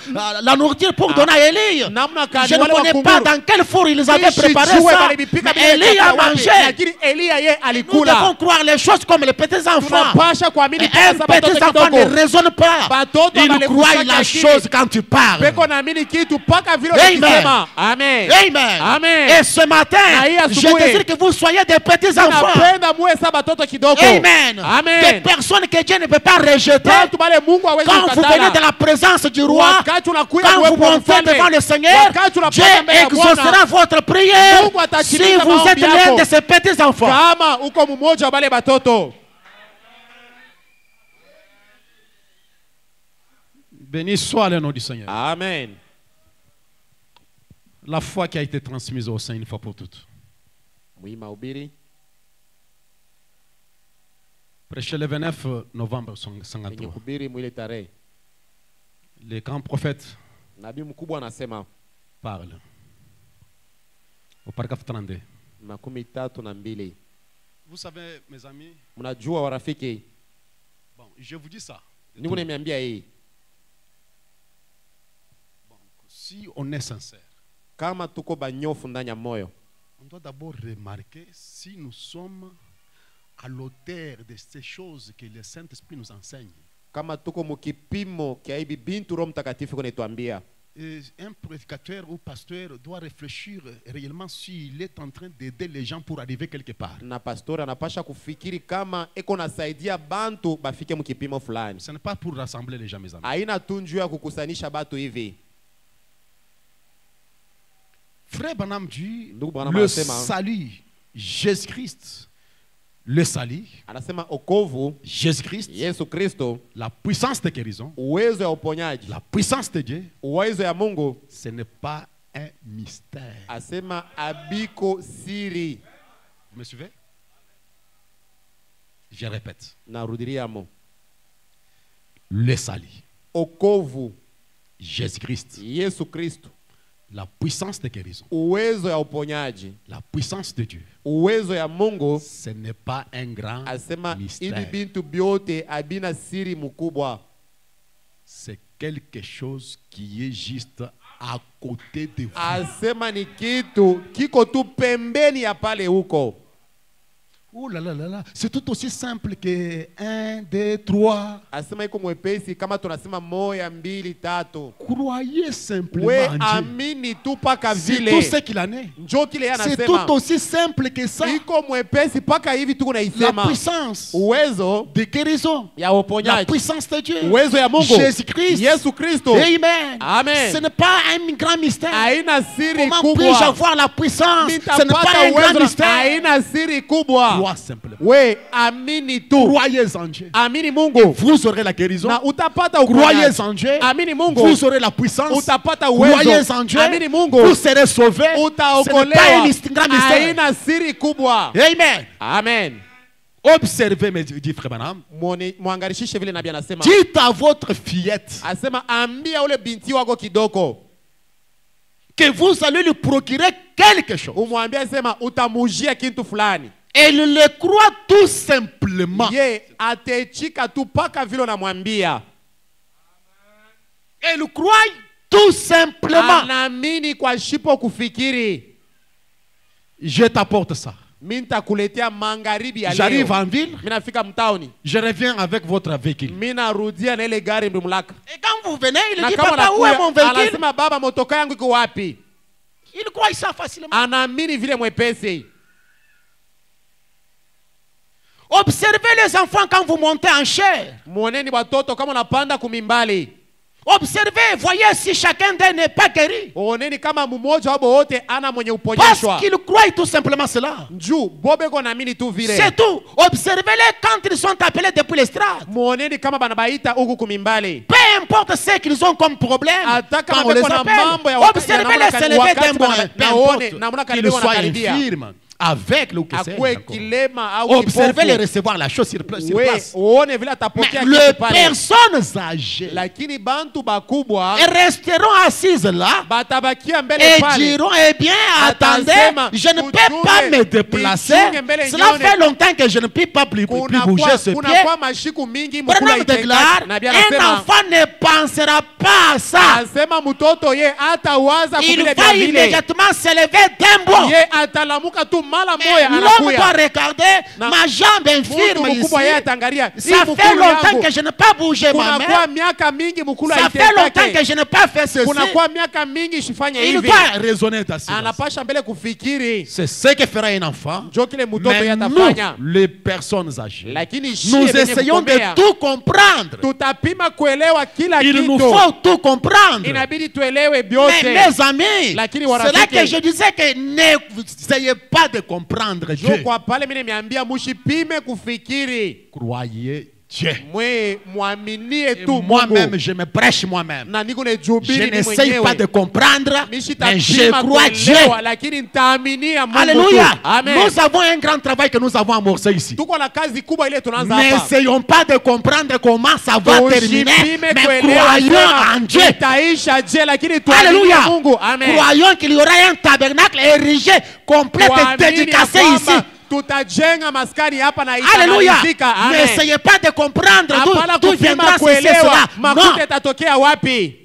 la nourriture pour donner à Élie. Namna kani Je ne wale connais pas wakunguru. dans quel four ils avaient Mishi préparé jue ça. walibipika Mais vile Élie a chakula wapi. mangé. Lakini Elia ye Nous alikula. devons croire les choses comme les petits enfants. Tunapasha kuamini Un kama petit batoto enfant kidogo. ne raisonne pas. Batoto Il wanalefusha croit la akili. chose quand tu parles. Beko naamini kitu paka vile Amen. ukisema. Amen. Amen. Amen. Et ce matin, Na hii je asubuhi, désire que vous soyez des petits enfants. Napenda muwe sa batoto kidogo. Amen. Amen. Des personnes que Dieu ne peut pas rejeter. Watu bale Mungu hawezi Quand vous venez de kukatala. la présence du roi, Wakati unakuja quand vous uwepo wa montez mfalme. devant le Seigneur, Wakati unapanda Dieu mbele ya Bwana. exaucera votre prière Mungu si atatimiza vous maombi êtes l'un yako. de ces petits enfants. Kama uko mmoja wa bale batoto. Béni soit le nom du Seigneur. Amen. La foi qui a été transmise au sein une fois pour toutes. Mwima ubiri. Prêché le 29 novembre Yenye 1953. kubiri mwile tarehe. Les grands prophètes Nabii mkubwa anasema parlent. Au paragraphe 32. 32. Vous savez, mes amis, Mnajua warafiki, bon, je vous dis ça Niko nimeambia hii. Si on est sincère, Kama tuko banyofu ndani ya moyo, on doit d'abord remarquer si nous sommes à l'auteur de ces choses que le Saint-Esprit nous enseigne. kama tuko mukipimo kia hivi bintu Roho Mtakatifu kunituambia. Un prédicateur ou pasteur doit réfléchir réellement s'il est en train d'aider les gens pour arriver quelque part. Na pastor anapasha kufikiri kama eko nasaidia bantu bafike mukipimo fulani. Ce n'est pas pour rassembler les gens, mes amis. Haina tu njuu ya kukusanisha batu hivi. Frère Branham dit, Ndugu Branham le anasema, salut, Jésus-Christ, le salut, anasema okovu Jésus-Christ, Yesu Kristo, la puissance de guérison, uwezo ya uponyaji, la puissance de Dieu, uwezo ya Mungu, ce n'est pas un mystère. asema abiko siri. Vous me suivez? Je répète. Narudiria mo. Le salut, Okovu Jésus-Christ, Yesu Kristo, la puissance de guérison, uwezo ya uponyaji, la puissance de Dieu, uwezo ya Mungu, ce n'est pas un grand asema hivi mystère. bintu byote abina siri mkubwa. C'est quelque chose qui est juste à côté de vous. Asema ni kitu kiko tu pembeni ya pale huko. Oh là là là là, c'est tout aussi simple que 1, 2, 3. Asema iko mwepesi kama tunasema moya mbili tatu. Croyez simplement We en Dieu. amini tu paka C'est vile. tout ce qu'il en est. Njo kile yeye C'est anasema. tout aussi simple que ça. Iko mwepesi paka hivi tu La kunaisema. puissance Uwezo de guérison, ya la uponyaji, puissance de Dieu, uwezo ya Mungu, Jésus-Christ. Yesu Kristo. Amen. Amen. Ce n'est pas un grand mystère. Haina siri Comment puis-je kubwa. avoir la puissance? Ce n'est pas Nitapata un grand uwezo. mystère. Haina siri kubwa. Crois simplement. We amini tu. Croyez en Dieu. Amini Mungu. Vous aurez la guérison. Na utapata Croyez uponyaji. en Dieu. Amini Mungu. Vous aurez la puissance. Utapata uwezo. Croyez en Dieu. Amini Mungu. Vous serez sauvés. Ce n'est pas un Utaokolewa. grand mystère. Haina siri kubwa. Amen. Amen. Observez, me dit Frère Branham. Mwangarishishe vile nabii anasema. Dites à votre fillette Asema ambia ule binti wako kidogo. que vous allez lui procurer quelque chose. Umwambia sema utamujia kitu fulani. Elle le croit tout simplement. Ye atechika tu paka vile unamwambia. Elle croit tout simplement. Anaamini kwa shipo kufikiri. Je t'apporte ça. Mimi nitakuletea magharibi ya leo. J'arrive en ville. Mimi nafika mtaoni. Je reviens avec votre véhicule. Mimi narudia na ile gari mlimlaka. Et quand vous venez, il Na dit, kama papa, où est mon anakuya, véhicule? anasema baba motoka yangu iko wapi? Il croit ça facilement. Anaamini vile mwepesi. Observez les enfants quand vous montez en chair. Muoneni watoto kama unapanda kumimbali. Observez, voyez si chacun d'eux n'est pas guéri. Muoneni kama mmoja wao wote ana mwenye Parce uponyeshwa. qu'ils croient tout simplement cela. Njoo bobeko naamini tu vile. C'est tout. Observez-les quand ils sont appelés depuis l'estrade. Muoneni kama banabaita huku kumimbali. Peu importe ce qu'ils ont comme problème, Hata quand kama on les beko na appelle, mambo ya wakati observez-les se lever d'un bon. Peu naone namna importe qu'ils karibia soient wanakaribia. infirmes, avec le que c'est. Akwe encore. kilema au Observez les kipofu. recevoir la chose sur place. We uone vile Mais atapokea les kitu pale. personnes âgées Lakini bantu bakubwa resteront assises là batabakia mbele et pale. diront, eh bien, attendez, Atasema, je ne peux ujue, pas me déplacer. nichunge mbele Cela nione. fait longtemps que je ne peux pas plus bouger ce pied. Kunakuwa mashiku mingi mkula Branham déclare, nabii un anasema enfant ne pensera pas à ça. asema mtoto ye hatawaza Il kuvile va vya vile. immédiatement se lever d'un bond. Ye atalamuka tu mala Mais moya l'homme doit anakuya. regarder Na- ma jambe Mtu infirme ici. mkubwa yeye atangalia. Ça fait longtemps que je n'ai pas bougé ma main. Kunakuwa miaka mingi mkula Ça fait longtemps que je n'ai pas fait ceci. kunakuwa miaka mingi shifanya Il hivi. doit raisonner ainsi. Anapasha mbele kufikiri. C'est ce que fera un enfant. Njo kile mtoto yeye Mais nous, atafanya. les personnes âgées, Lakini nous shie venye essayons de kugombea. tout comprendre. Tutapima kuelewa kila Il nous kitu. faut tout comprendre. Inabidi tuelewe Mais vyote. mes amis, Lakini c'est là warafiki. que je disais que n'essayez pas de comprendre Jo Dieu. kwa pale mimi nimeambia mushipime kufikiri. Croyez Dieu. Mwe muaminie Et tu Mungu. moi-même, je me prêche moi-même. Na niko Je nejubiri mimi n'essaye pas de mwenyewe. comprendre, Mimi mais je sitapima crois Dieu. kuelewa lakini nitaaminia Mungu. Alléluia. tu. Amen. Nous avons un grand travail que nous avons amorcé ici. Tuko na kazi kubwa ile tunaanza hapa. N'essayons pas de comprendre comment ça va terminer, Tushipime mais kuelewa croyons sema en Dieu. itaisha je lakini tuaminie Alléluia. Mungu. Amen. Croyons qu'il y aura un tabernacle érigé, complet et Tuamini dédicacé ya ici kwamba tutajenga maskani hapa na Alléluia. itamalizika. Amen. N'essayez pas de comprendre Hapana d'où viendra kupima ceci et kuelewa cela. makuta Non. itatokea wapi.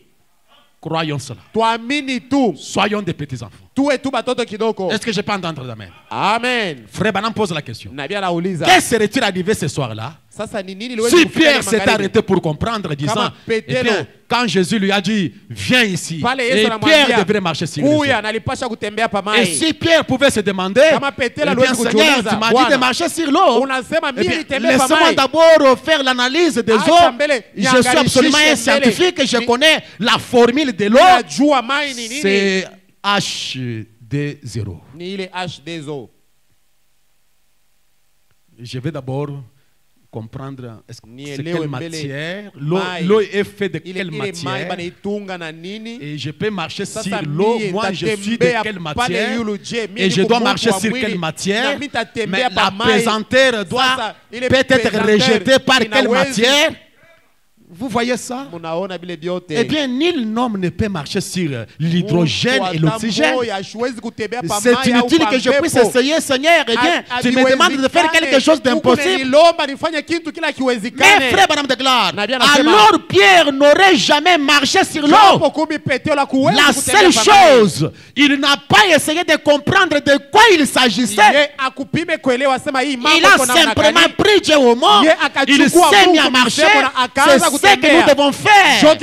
Croyons cela. Tuamini tu. Soyons des petits enfants. Tuwe tu batoto kidogo. Est-ce que je peux entendre d'amen? Amen. Frère Branham pose la question. Nabii anauliza. Qu'est-ce serait-il arrivé ce soir-là Sasa ni nini liwezi si kufika Pierre ile s'est magharibi? arrêté pour comprendre, disant, Kama eh Petero, bien, quand Jésus lui a dit, viens ici, pale et Yesu Pierre anamwambia devrait marcher sur les eaux. kuya nalipasha kutembea pa Et mai. si Pierre pouvait se demander, Kama Petero eh bien, aliwezi Seigneur, kujiuliza, tu m'as dit Bwana, de marcher sur l'eau. unasema Eh mimi bien, nitembee pa laisse-moi mai. d'abord faire l'analyse des Acha eaux. mbele, Je suis absolument un niangalishishe scientifique et je mbele. connais la formule de l'eau. Najua mai ni nini? C'est H2O. Ni ile H2O. Je vais d'abord comprendre est-ce que c'est Nielewe quelle mbele matière. mai. L'eau est faite de Ile quelle ile mai matière. banaitunga na nini? Et je peux marcher sur Sasa l'eau. mie Moi, je suis de nitatembea quelle pale matière. yulu je, mie Et je niko dois mtu marcher wa sur mwili, quelle matière. na mimi nitatembea Mais pa la mai. pesanteur doit Sasa, ile peut-être pesanteur rejetée par quelle inawezi- matière. Vous voyez ça? Munaona vile vyote. Eh bien, nul homme ne peut marcher sur l'hydrogène et l'oxygène. C'est inutile que je puisse essayer, Seigneur. Eh bien, tu me demandes de faire quelque chose d'impossible. Mais frère Branham déclare, alors Pierre n'aurait jamais marché sur l'eau. La seule chose, il n'a pas essayé de comprendre de quoi il s'agissait. Il a simplement pris Dieu au mot. Il s'est mis à marcher. C'est ce que nous devons faire.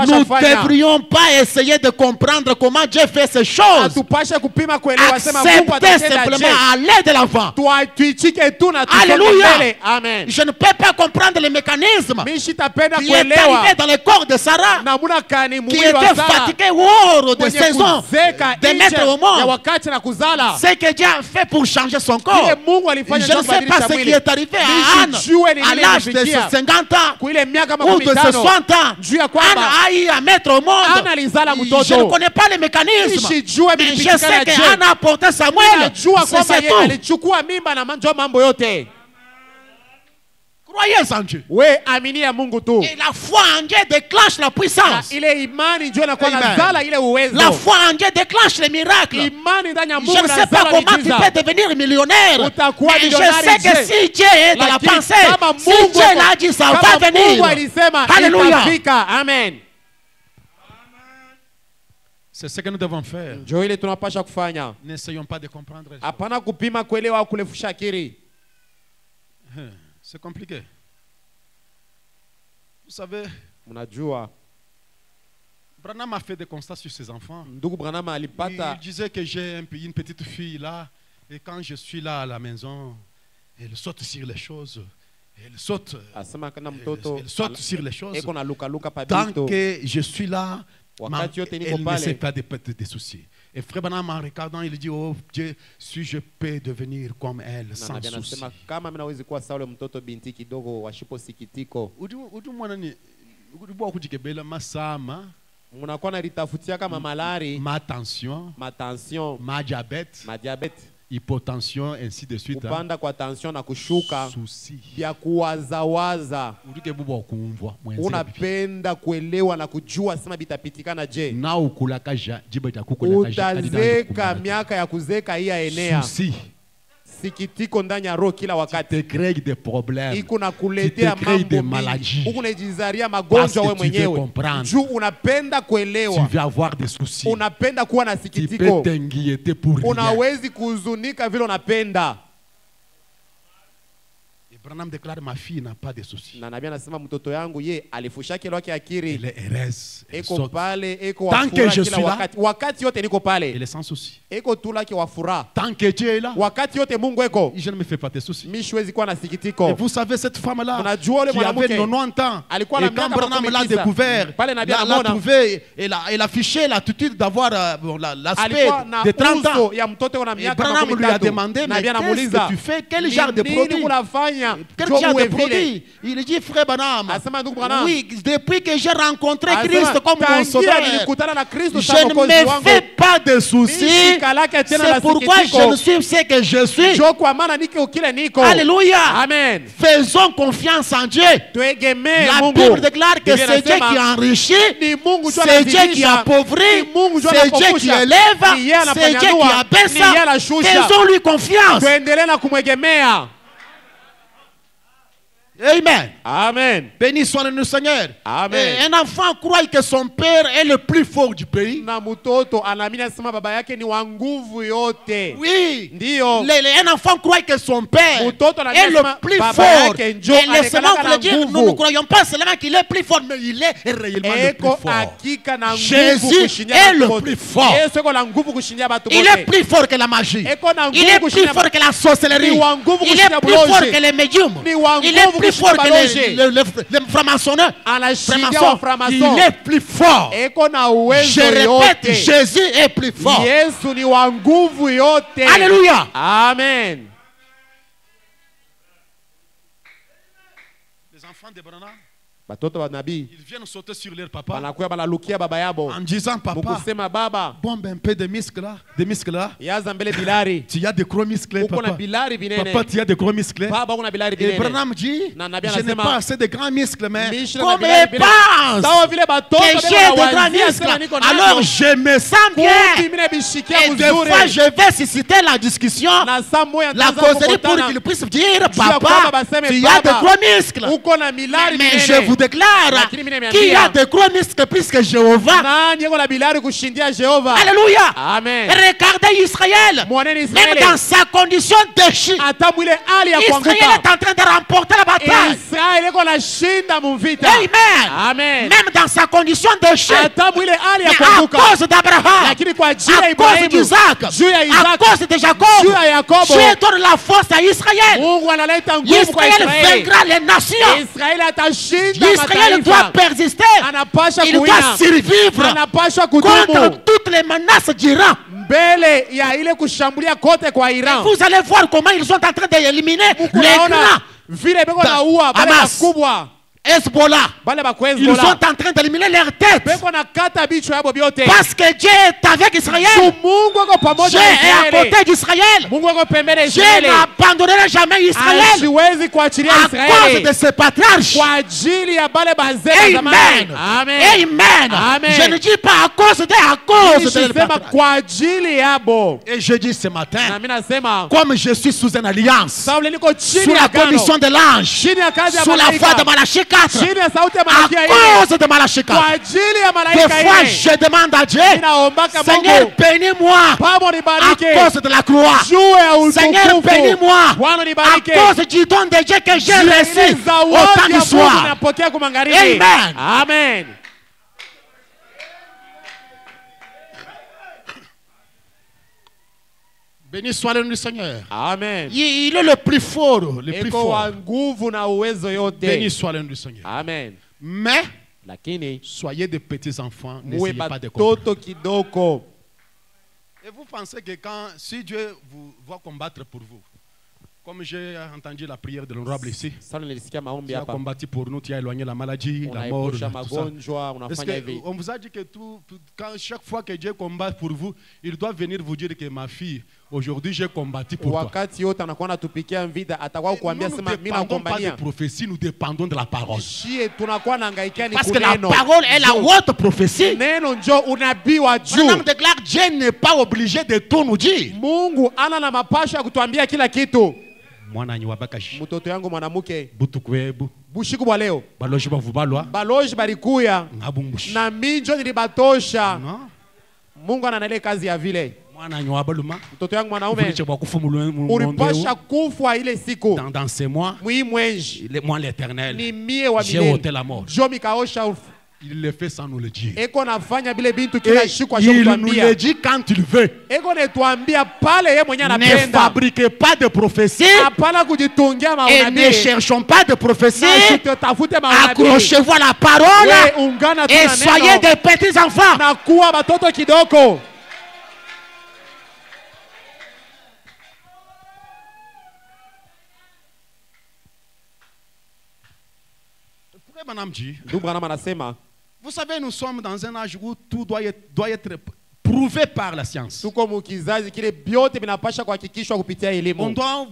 Nous ne devrions pas essayer de comprendre comment Dieu fait ces choses. Acceptez simplement à aller de l'avant. Alléluia. Amen. Je ne peux pas comprendre le mécanisme qui est arrivé dans le corps de Sarah, qui était fatigué hors de saison, de mettre au monde. Ce que Dieu a fait pour changer son corps. Je ne sais pas ce qui est arrivé à Anne à l'âge de 50 ans ou de 60 ans. Anne a eu à mettre au monde. Je ne connais pas le mécanisme, mais je sais qu'Anne a porté Samuel. C'est tout. Croyez en Dieu. Et la foi en Dieu déclenche la puissance. La foi en Dieu déclenche les miracles. Je ne sais pas comment tu peux devenir millionnaire. Mais je sais que si Dieu est dans la pensée, si Dieu l'a dit, ça va venir. Alléluia. Amen. C'est ce que nous devons faire. Ndio ile tunapasha kufanya. N'essayons pas de comprendre. Hapana kupima kuelewa au kulefusha akili. C'est compliqué. Vous savez, Mnajua Branham a fait des constats sur ses enfants. ndugu Branham alipata Il disait que j'ai une petite fille là, et quand je suis là à la maison, elle saute sur les choses. Elle saute, asema kana mtoto elle saute sur les choses. eko na luka luka pa Tant bito. que je suis là, Wakati yote niko elle ne pale. sait pas de soucis. Et Frère Branham, en regardant, il dit, oh Dieu, si je peux devenir comme elle, Na sans nabii souci. anasema kama mimi nawezi kuwa sawa ule mtoto binti kidogo washipo sikitiko. Udu mwana ni udu kujikebela masama, Mnakuwa na litafutia kama malari, ma tension, ma tension, ma diabète, ma diabete, hypotension, ainsi de suite. kupanda kwa tension na kushuka, Souci. vya kuwazawaza. Uduke bubo kumvwa mwenzi. Unapenda kuelewa na kujua sema bitapitikana je. Na ukulaka jiba ja kukulaka Utazeka miaka ya kuzeka hii enea. Souci. Sikitiko ndani ya roho kila wakati. Te crée des problèmes. Iko na kuletea Qui te crée des mambo maladies. mingi. Huko unajizaria magonjwa wewe Parce que tu veux mwenyewe. comprendre. Juu unapenda Tu kuelewa. vas avoir des soucis. Unapenda kuwa na Tu peux sikitiko. t'inquiéter pour rien. Unawezi kuhuzunika vile unapenda. Et Branham déclare, ma fille n'a pas de soucis. Na nabii anasema mtoto yangu ye alifusha kile wake akiri. Elle est heureuse. Elle Eko saute. pale, eko Tant que wafura je kila suis là, wakati. Wakati yote niko pale. Elle est sans soucis. Eko tula ki wafura. Tant que Dieu est là, Wakati yote Mungu eko. je ne me fais pas de soucis. Mimi siwezi kuwa na Et sikitiko. vous savez, cette femme-là, Unajua ule qui avait mwanamke 90 ans, alikuwa na et quand miaka Branham l'a 19, découvert, pale nabii l'a anamwona, trouvé, elle affichait l'attitude d'avoir l'aspect alikuwa na de 30 ans. uso ya mtoto na Et miaka Branham lui a 13. demandé, mais Nabii qu'est-ce anamuuliza, que tu fais? Quel genre de nini produit? unafanya? chrétien de produit. Il dit, frère Branham, oui, depuis que j'ai rencontré Christ comme mon sauveur, je ne me fais pas de soucis. C'est pourquoi je ne suis ce que je suis. Alléluia. Amen. Faisons confiance en Dieu. La Bible déclare que c'est Dieu qui enrichit, c'est Dieu qui appauvrit, c'est Dieu qui élève, c'est Dieu qui abaisse. Faisons-lui confiance. Amen. Amen. Béni soit le Seigneur. Amen. Et un enfant croit que son père est le plus fort du pays. Oui. Un enfant croit que son père est le plus fort. Et laissez-moi vous le dire, nous ne croyons pas seulement qu'il est plus fort, mais il est réellement le plus fort. Jésus est le plus fort. Il est plus fort que la magie. Il est plus fort que la sorcellerie. Il est plus fort que les médiums. Il est plus fort que les francs-maçonneurs. Il est plus fort. Je répète, Jésus est plus fort. Alléluia. Amen. Les enfants de Branham, ils viennent sauter sur leur papa en disant, papa, bombe un peu de muscles là, tu as des gros muscles, papa, tu as des gros muscles. Et Branham dit, je n'ai pas assez de grands muscles, mais comme il pense que j'ai de grands muscles, alors je me sens bien. Et des fois, je vais susciter la discussion, la causerie pour qu'il puisse dire, papa, tu as de gros muscles. Mais je vous déclare qu'il y a de gros muscles plus que Jéhovah. Alléluia. Amen. Regardez Israël. Même dans sa condition déchue, Israël est en train de remporter la bataille. Amen. Même dans sa condition déchue, à cause d'Abraham, à cause d'Isaac, à cause de Jacob, Dieu donne la force à Israël. Israël vaincra les nations. Israël doit persister. Il doit survivre contre toutes les menaces d'Iran. Vous allez voir comment ils sont en train d'éliminer les grands. Hamas, Hezbollah, ils sont en train d'éliminer leurs têtes. Parce que Dieu est avec Israël. Dieu est à côté d'Israël. Dieu n'abandonnera jamais Israël à cause de ses patriarches. Amen. Amen. Je ne dis pas à cause de patriarches. Et je dis ce matin, comme je suis sous une alliance, sous la commission de l'ange, sous la foi de Malachie 4, à cause de Malachie 4, des fois je demande à Dieu, Seigneur, bénis-moi à cause de la croix. Seigneur, bénis-moi à cause du don de Dieu que j'ai reçu au temps du soir. Amen. Amen. Béni soit le nom du Seigneur. Amen. Il est le plus fort. Le plus fort. Béni soit le nom du Seigneur. Amen. Mais soyez des petits enfants, n'essayez pas de combattre. Et vous pensez que si Dieu va combattre pour vous, comme j'ai entendu la prière de l'honorable ici, tu as combattu pour nous, tu as éloigné la maladie, la mort, tout ça. Parce qu'on vous a dit que chaque fois que Dieu combat pour vous, il doit venir vous dire que ma fille, aujourd'hui j'ai combattu pour toi. Nous ne dépendons pas de prophétie, nous dépendons de la parole. Parce que la parole est la haute prophétie. Nous déclare que Dieu n'est pas obligé de tout nous dire. Mtoto yangu mwanamuke bushiku bwa leo baloji balikuya na minjo nilibatosha. Mungu ananale kazi ya vile. Mtoto yangu mwanaume ulipasha kufa ile siku. Dans ces mois, moi l'Éternel, ni mie wa milele. Jo mikaosha il le fait sans nous le dire. Et il nous le dit quand il veut. Ne fabriquez pas de prophétie et ne cherchons pas de prophétie. Accrochez-vous à la parole et soyez des petits enfants. Vous savez, nous sommes dans un âge où tout doit être prouvé par la science. On doit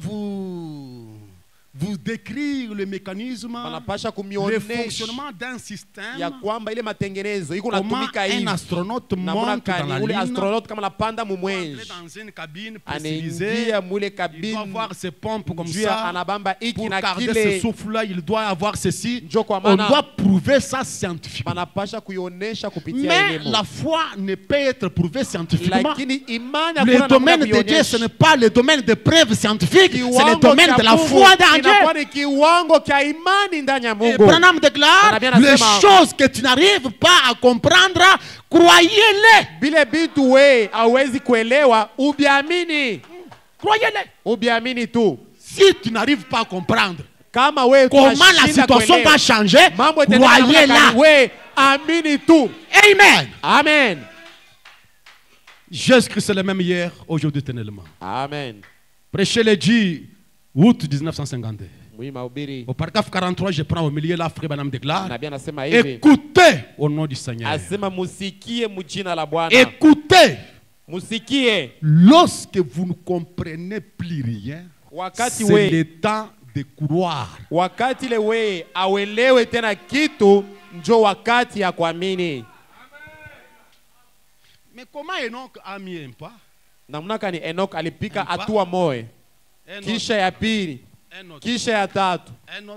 vous décrire le mécanisme, le fonctionnement d'un système, comment un astronaute monte dans la Lune, dans une cabine pressurisée, il doit avoir ses pompes comme ça, pour garder ce souffle-là, il doit avoir ceci. On doit prouver ça scientifiquement. Mais la foi ne peut être prouvée scientifiquement. Le domaine de Dieu, ce n'est pas le domaine de preuves scientifiques, c'est le domaine de la foi dans Dieu. Et Branham déclare, les choses que tu n'arrives pas à comprendre, croyez-les. Croyez-les. Si tu n'arrives pas à comprendre comment la situation va changer, croyez-la. Amen. Amen. Jésus-Christ est le même hier, aujourd'hui, éternellement. Amen. Prêchez le 10 août 1952. Au paragraphe 43, je prends au milieu là, frère Branham déclare, écoutez au nom du Seigneur. Écoutez. Lorsque vous ne comprenez plus rien, c'est le temps de croire. Mais comment Enoch a mis un pas? Enoch alipika hatua moja, kisha ya pili, kisha ya tatu,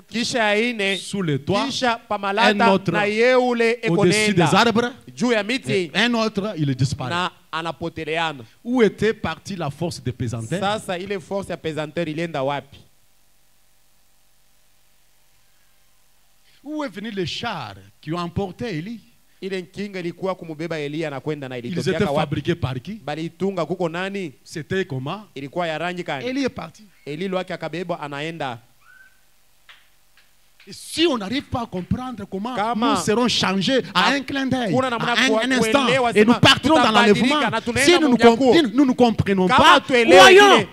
kisha ya ine, kisha pamalata na yeule ekonenda juu ya miti, un autre il disparaît. Na anapoteleana. Où était partie la force de pesanteur? Sasa ile force ya pesanteur ilienda wapi? Où est venu les chars qui ont emporté Élie? Ile kinga ilikuwa kumubeba Elia na kwenda na ilitokea wapi? Ils étaient fabriqués par qui? Balitunga kuko nani? C'était comment? Ilikuwa ya rangi kani? Elie est parti. Eli lwake akabeba anaenda. Et si on n'arrive pas à comprendre comment nous serons changés à un clin d'œil, à un instant, et nous partirons dans l'enlèvement, si nous ne comprenons pas, croyons.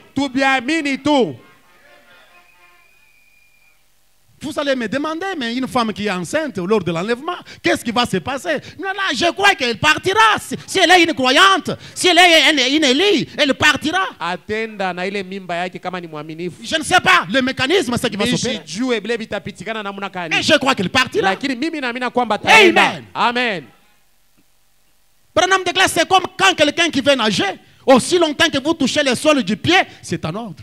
Vous allez me demander, mais une femme qui est enceinte lors de l'enlèvement, qu'est-ce qui va se passer? Non, là, je crois qu'elle partira. Si elle est une croyante, si elle est une Élie, elle partira. Je ne sais pas le mécanisme, ce qui va se passer. Mais je crois qu'elle partira. Amen. Amen. Branham déclare, c'est comme quand quelqu'un qui veut nager, aussi longtemps que vous touchez le sol du pied, c'est un ordre.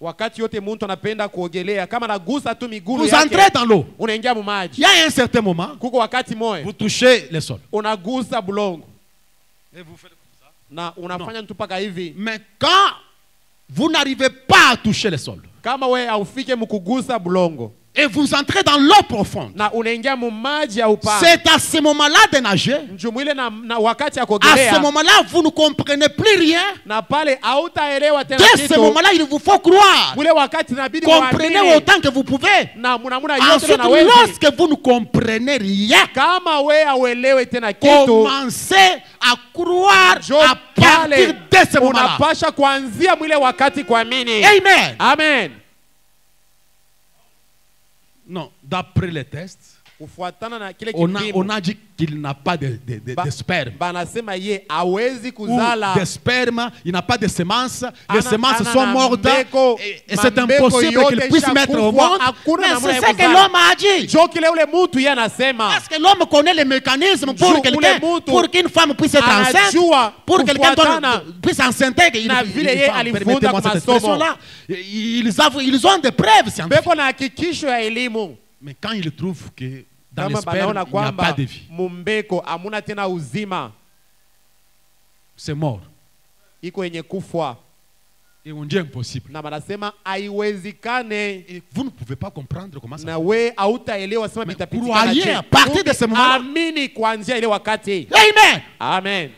Wakati yote mtu anapenda kuogelea kama nagusa tu miguu yake, vous entrez dans l'eau, unaingia mu maji. Il y a un certain moment, kuko wakati moyo, vous touchez le sol, unagusa bulongo, et vous faites comme ça, na unafanya tu paka hivi. Mais quand vous n'arrivez pas à toucher le sol, kama wewe haufike mkugusa bulongo, et vous entrez dans l'eau profonde, c'est à ce moment-là de nager. À ce moment-là, vous ne comprenez plus rien. Dès ce moment-là, il vous faut croire. Comprenez autant que vous pouvez. Ensuite, lorsque vous ne comprenez rien, commencez à croire à partir de ce moment-là. Amen. Amen. Non, d'après les tests, on a dit qu'il n'a pas de sperme. Ou de sperme, il n'a pas de semences. Les semences sont mortes. Et c'est impossible qu'il puisse mettre au monde. Mais c'est ce que l'homme a dit. Parce que l'homme connaît les mécanismes pour quelqu'un, pour qu'une femme puisse être enceinte, pour quelqu'un puisse enceinte. Permettez-moi cette expression-là. Ils ont des preuves scientifiques. Mais quand ils trouvent que dans le sperme, il n'y a pas de vie, c'est mort. Et on dit impossible. Et vous ne pouvez pas comprendre comment ça se passe. Mais croyez à partir de ce moment-là. Amen. Amen.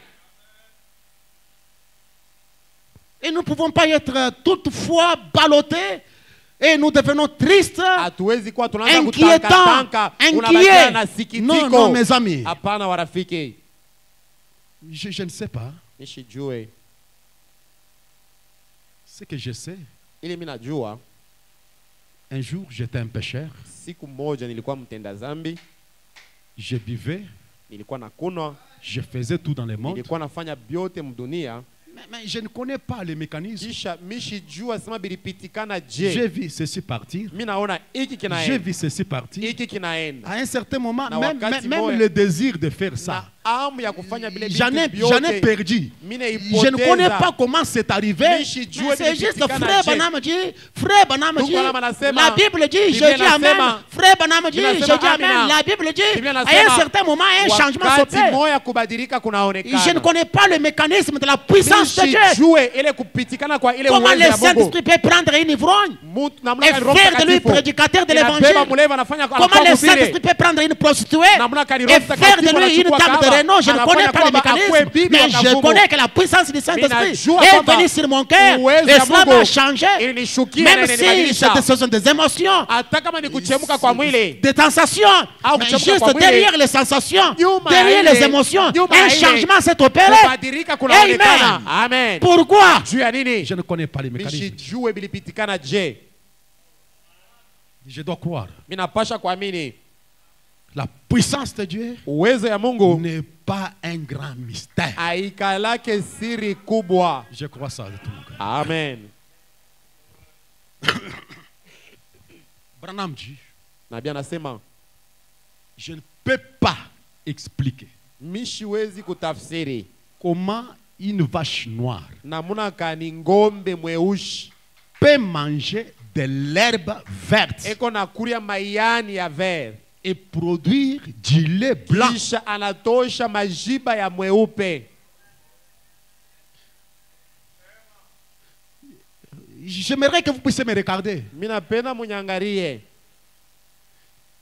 Et nous ne pouvons pas être toutefois ballottés. Et nous devenons tristes, inquiétants, inquiets. Non, non, mes amis. Je ne sais pas. Ce que je sais, Un jour, j'étais un pécheur. Siku moja nilikuwa mtenda zambi. Je buvais. Nilikuwa nakunywa. Je faisais tout dans le monde. Nilikuwa nafanya byote mdunia. Mais je ne connais pas les mécanismes. J'ai vu ceci partir. J'ai vu ceci partir. À un certain moment, même le désir de faire ça, j'en ai perdu. Je ne connais pas comment c'est arrivé. C'est juste frère Branham dit, la Bible dit, je dis amen. Frère Branham dit, je dis amen. La Bible dit, à un certain moment, un changement s'opère. Je ne connais pas le mécanisme de la puissance de Dieu. Comment le Saint-Esprit peut prendre une ivrogne et faire de lui prédicateur de l'évangile? Comment le Saint-Esprit peut prendre une prostituée et faire de lui une table de Renault? Je ne connais pas le mécanisme, mais je connais que la puissance du Saint-Esprit est venue sur mon cœur et cela m'a changé. Même si ce sont des émotions, des sensations, mais juste derrière les sensations, derrière les émotions, un changement s'est opéré. Amen. Pourquoi? Je ne connais pas les mécanismes. Je dois croire. La puissance de Dieu n'est pas un grand mystère. Je crois ça de tout mon cœur. Amen. Branham dit, je ne peux pas expliquer comment une vache noire peut manger de l'herbe verte et produire du lait blanc. J'aimerais que vous puissiez me regarder.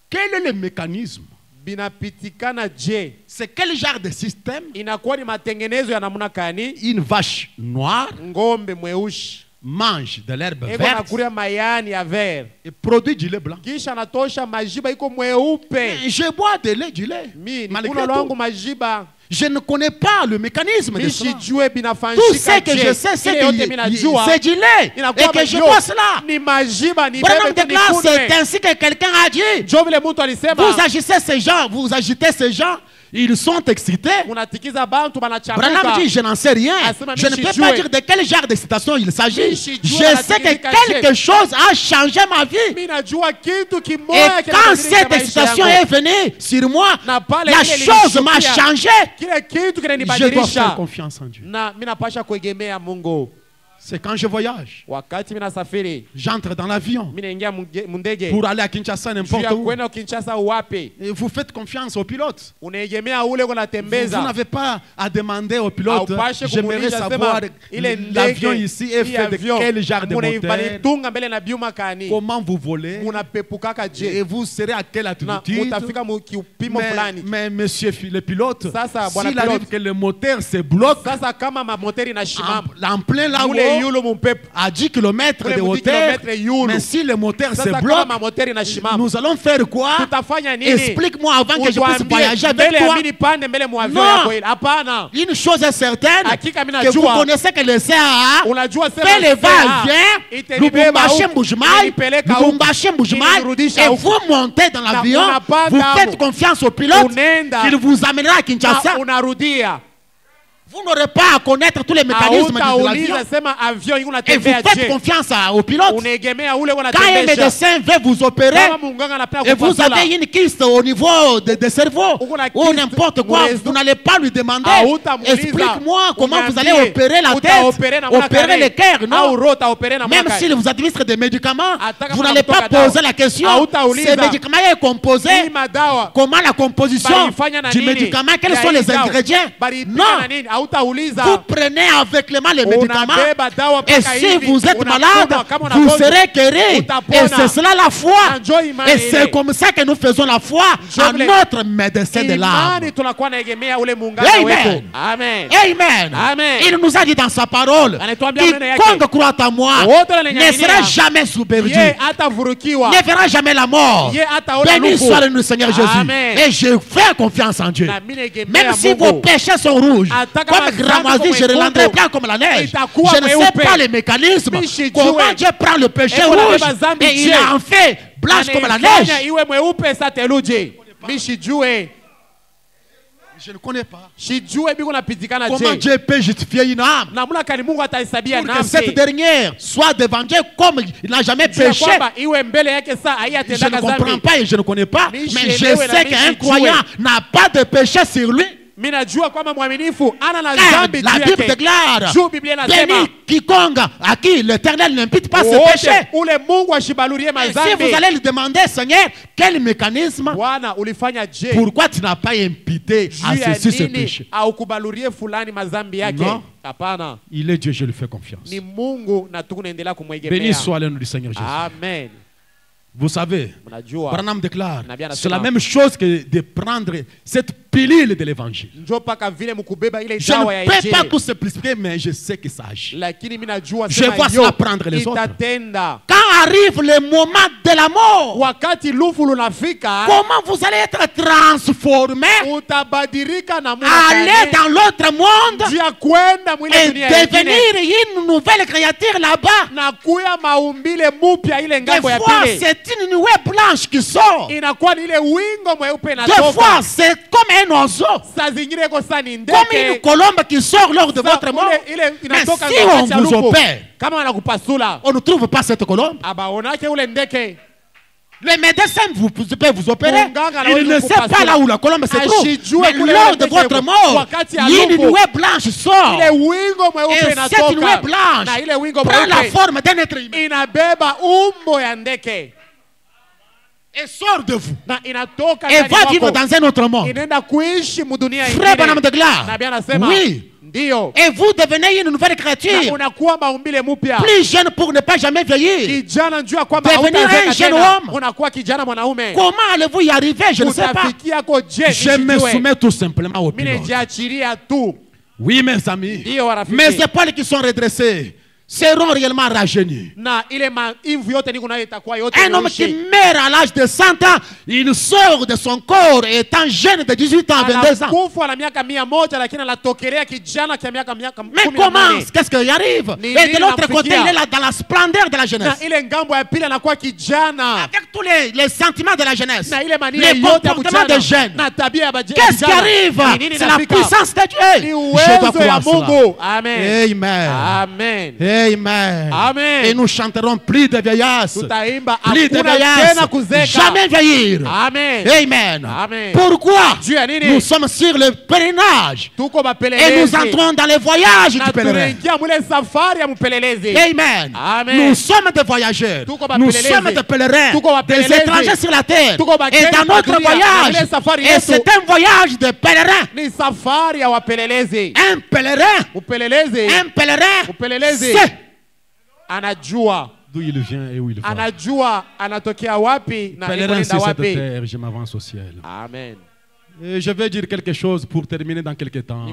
Quel est le mécanisme? C'est quel genre de système? Une vache noire mange de l'herbe verte et produit du lait blanc. Je bois du lait. Malgré tout, je ne connais pas le mécanisme de cela. Tout ce que je sais, c'est du lait et que je bois cela. Branham déclare, c'est ainsi que quelqu'un a dit. Vous agissez ces gens, vous agitez ces gens. Ils sont excités. Branham dit, je n'en sais rien. Je ne peux pas dire de quel genre d'excitation il s'agit. Je sais que quelque chose a changé ma vie. Et quand cette excitation est venue sur moi, la chose m'a changé. Je dois faire confiance en Dieu. C'est quand je voyage. J'entre dans l'avion pour aller à Kinshasa n'importe où. Et vous faites confiance au pilote. Vous n'avez pas à demander au pilote. J'aimerais savoir l'avion ici est fait de quel genre de moteur. Comment vous volez. Et vous serez à quelle altitude. Mais monsieur le pilote, s'il arrive que le moteur se bloque en plein là où à 10 km de hauteur, mais si le moteur se bloque, nous allons faire quoi? Explique-moi avant que je puisse voyager avec toi. Non, une chose est certaine, que vous connaissez que le CAA fait le va-et-vient, et vous montez dans l'avion, vous faites confiance au pilote, qu'il vous amènera à Kinshasa. Vous n'aurez pas à connaître tous les mécanismes de l'avion. Et vous faites confiance au pilote. Quand un médecin veut vous opérer et vous avez une kyste au niveau de cerveau ou n'importe quoi, vous n'allez pas lui demander explique-moi comment vous allez opérer la tête, opérer le cœur. Non. Même s'il vous administre des médicaments, vous n'allez pas poser la question ces médicaments est composé, comment la composition du médicament, quels sont les ingrédients. Non. Vous prenez aveuglément les médicaments et si vous êtes malade, vous serez guéri. Et c'est cela la foi. Et c'est comme ça que nous faisons la foi à notre médecin de l'âme. Amen. Amen. Amen. Il nous a dit dans sa parole, quiconque croit en moi ne sera jamais souperdu, ne verra jamais la mort. Béni soit le Seigneur Jésus. Et je fais confiance en Dieu. Même si vos péchés sont rouges, comme Gramoisi, je ne rendrai pas comme la neige. Je ne sais pas les mécanismes. Comment Dieu prend le péché rouge et il en fait blanche comme la neige. Je ne connais pas. Comment Dieu peut justifier une âme pour que cette dernière soit devant Dieu comme il n'a jamais péché. Je ne comprends pas et je ne connais pas. Mais je sais qu'un croyant n'a pas de péché sur lui. La Bible déclare, béni quiconque à qui l'Éternel n'impute pas ses péchés. Si vous allez lui demander, Seigneur, quel mécanisme, pourquoi tu n'as pas imputé à ceci ce péché? Non, il est Dieu, je lui fais confiance. Béni soit le nom du Seigneur Jésus. Amen. Vous savez, Branham déclare, c'est la même chose que de prendre cette pilule de l'évangile. Je ne peux pas tout s'expliquer, mais je sais que ça agit. Je vois cela prendre les autres. Quand arrive le moment de la mort, comment vous allez être transformé, aller dans l'autre monde et devenir une nouvelle créature là-bas. Des fois, c'est une nuée blanche qui sort. Des fois, c'est comme un oiseau, comme une colombe qui sort lors de votre mort. Mais si on vous opère, on ne trouve pas cette colombe. Le médecin peut vous opérer. Il ne sait pas là où la colombe se trouve. Mais lors de votre mort, une nuée blanche sort. Et cette nuée blanche prend la forme d'un être humain. Et sort de vous. Et va vivre dans un autre monde. Frère Branham déclare, oui. Et vous devenez une nouvelle créature. Plus jeune pour ne pas jamais vieillir. Devenir un jeune homme. Comment allez-vous y arriver? Je ne sais pas. Je me soumets tout simplement au pilote. Oui, mes amis. Mes épaules qui sont redressées seront réellement rajeunis. Un homme qui meurt à l'âge de 100 ans, il sort de son corps étant jeune de 18 ans à 22 ans. Mais comment? Qu'est-ce qui arrive? Et de l'autre côté, il est là dans la splendeur de la jeunesse. Avec tous les sentiments de la jeunesse, les comportements des jeunes. Qu'est-ce qui arrive? C'est la puissance de Dieu. Je dois croire cela. Amen. Amen. Amen. Amen. Et nous chanterons plus de vieillesse. Plus de vieillesse. Jamais vieillir. Amen. Amen. Amen. Pourquoi? Nous sommes sur le pèlerinage. Et nous entrons dans les voyages du pèlerin. Amen. Amen. Nous sommes des voyageurs. Nous sommes des pèlerins. Des étrangers sur la terre. Et dans notre voyage. Et c'est un voyage de pèlerin. Un pèlerin. Un pèlerin. C'est anajua d'où il vient et où il va. Anajua anatokea wapi na anaenda wapi. Je m'avance au ciel. Amen. Et je vais dire quelque chose pour terminer dans quelques temps.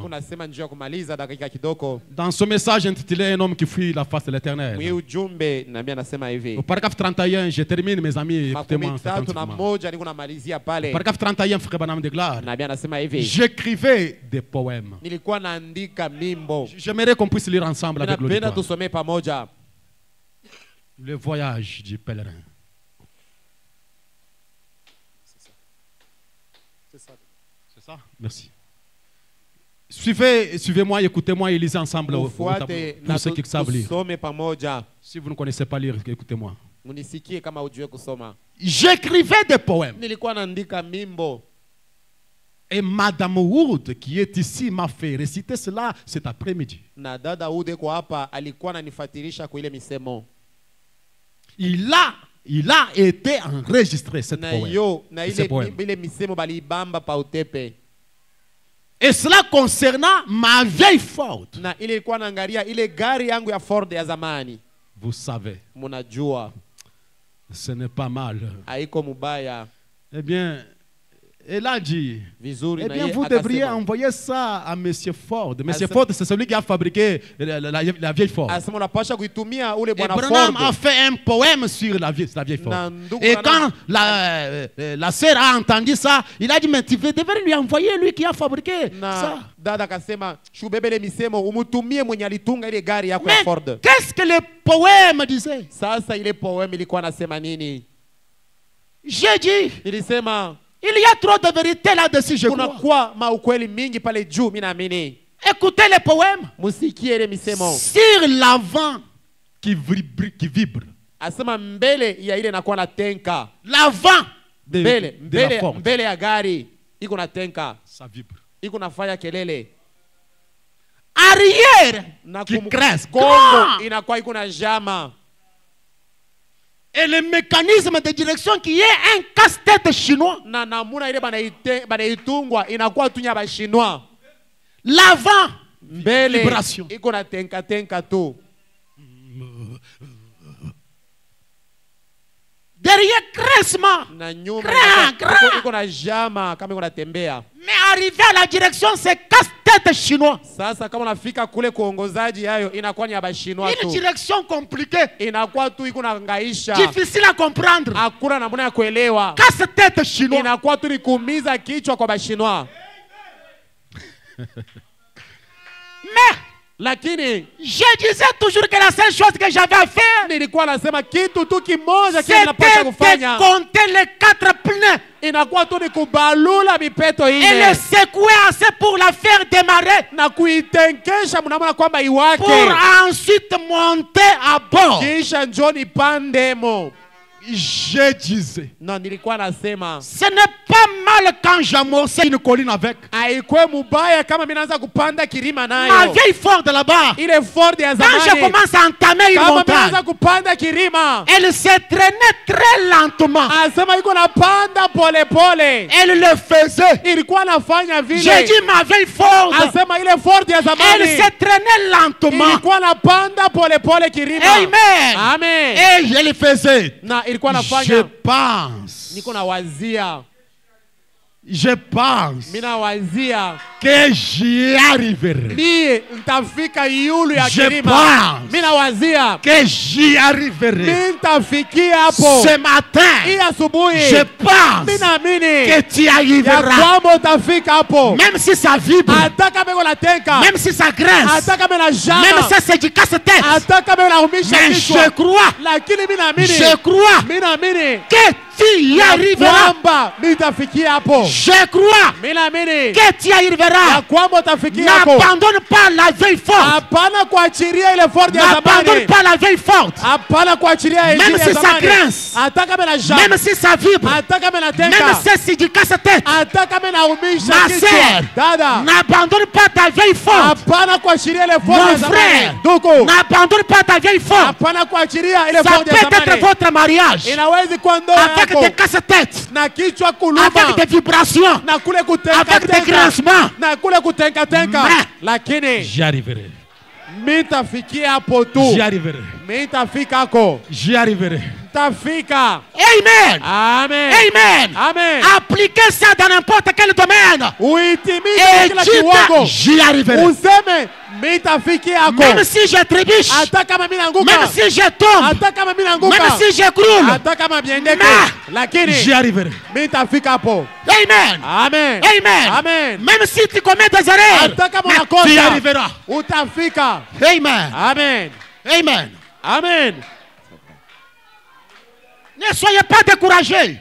Dans ce message intitulé Un homme qui fuit la face de l'Éternel. Au paragraphe 31, je termine mes amis, écoutez-moi. Au paragraphe 31, Frère Branham déclare, j'écrivais des poèmes. J'aimerais qu'on puisse lire ensemble avec l'auditoire. Le voyage du pèlerin. C'est ça? Merci. Suivez-moi, écoutez-moi et lisez ensemble pour ceux qui savent lire. Si vous ne connaissez pas lire, écoutez-moi. J'écrivais des poèmes. Et Madame Wood, qui est ici, m'a fait réciter cela cet après-midi. Il a été enregistré cette poème. Et cela concernant ma vieille Ford. Vous savez, ce n'est pas mal. Eh bien, Et là, dit, vizuri, eh bien, vous devriez envoyer ça à M. Ford. M. Ford, c'est celui qui a fabriqué la vieille Ford. Et Branham a fait un poème sur la vieille Ford. Et quand la sœur a entendu ça, il a dit, mais tu devrais lui envoyer lui qui a fabriqué ça. Mais qu'est-ce que le poème disait? J'ai dit, il y a trop de vérité là-dessus, je crois. Écoutez les poèmes. Sur l'avant qui vibre. L'avant de la Ford. Ça vibre. Arrière qui cresse. Et le mécanisme de direction qui est un casse-tête chinois. L'avant, vibration. Derrière crissement. Mais arrivé à la direction, c'est casse-tête chinois. Une direction compliquée. Difficile à comprendre. Casse-tête chinois. Mais je disais toujours que la seule chose que j'avais à faire, c'était de compter les 4 pneus et le secouer assez pour la faire démarrer, pour ensuite monter à bord. Je disais, ce n'est pas mal quand j'amorçais une colline avec. Ma vieille Ford là-bas, quand je commence à entamer une montagne, elle se traînait très lentement. Elle le faisait. J'ai dit ma vieille Ford, elle se traînait lentement. Amen. Et je le faisais. Je pense que j'y arriverai. Je pense que j'y arriverai. Ce matin, je pense que tu y arriveras. Même si ça vibre, même si ça grince, même si c'est du casse-tête, mais je crois que tu y arriveras. Je crois que tu y arriveras. N'abandonne pas la vieille forte. N'abandonne pas la vieille forte. Même si ça grince, même si ça vibre, même si c'est du casse-tête, ma sœur, n'abandonne pas ta vieille forte. Mon frère, n'abandonne pas ta vieille forte. Ça peut être votre mariage avec des casse-têtes, avec des vibrations, avec des grincements. Mais j'y arriverai. J'y arriverai. J'y arriverai. Amen. Amen. Amen. Amen. Appliquez ça dans n'importe quel domaine. Et dites, j'y arriverai. Même si je trébuche, même si je tombe, même si je croule, mais j'y arriverai. Amen. Amen. Amen. Amen. Même si tu commets des erreurs, tu y arriveras. Amen. Amen. Amen. Amen. Ne soyez pas découragés.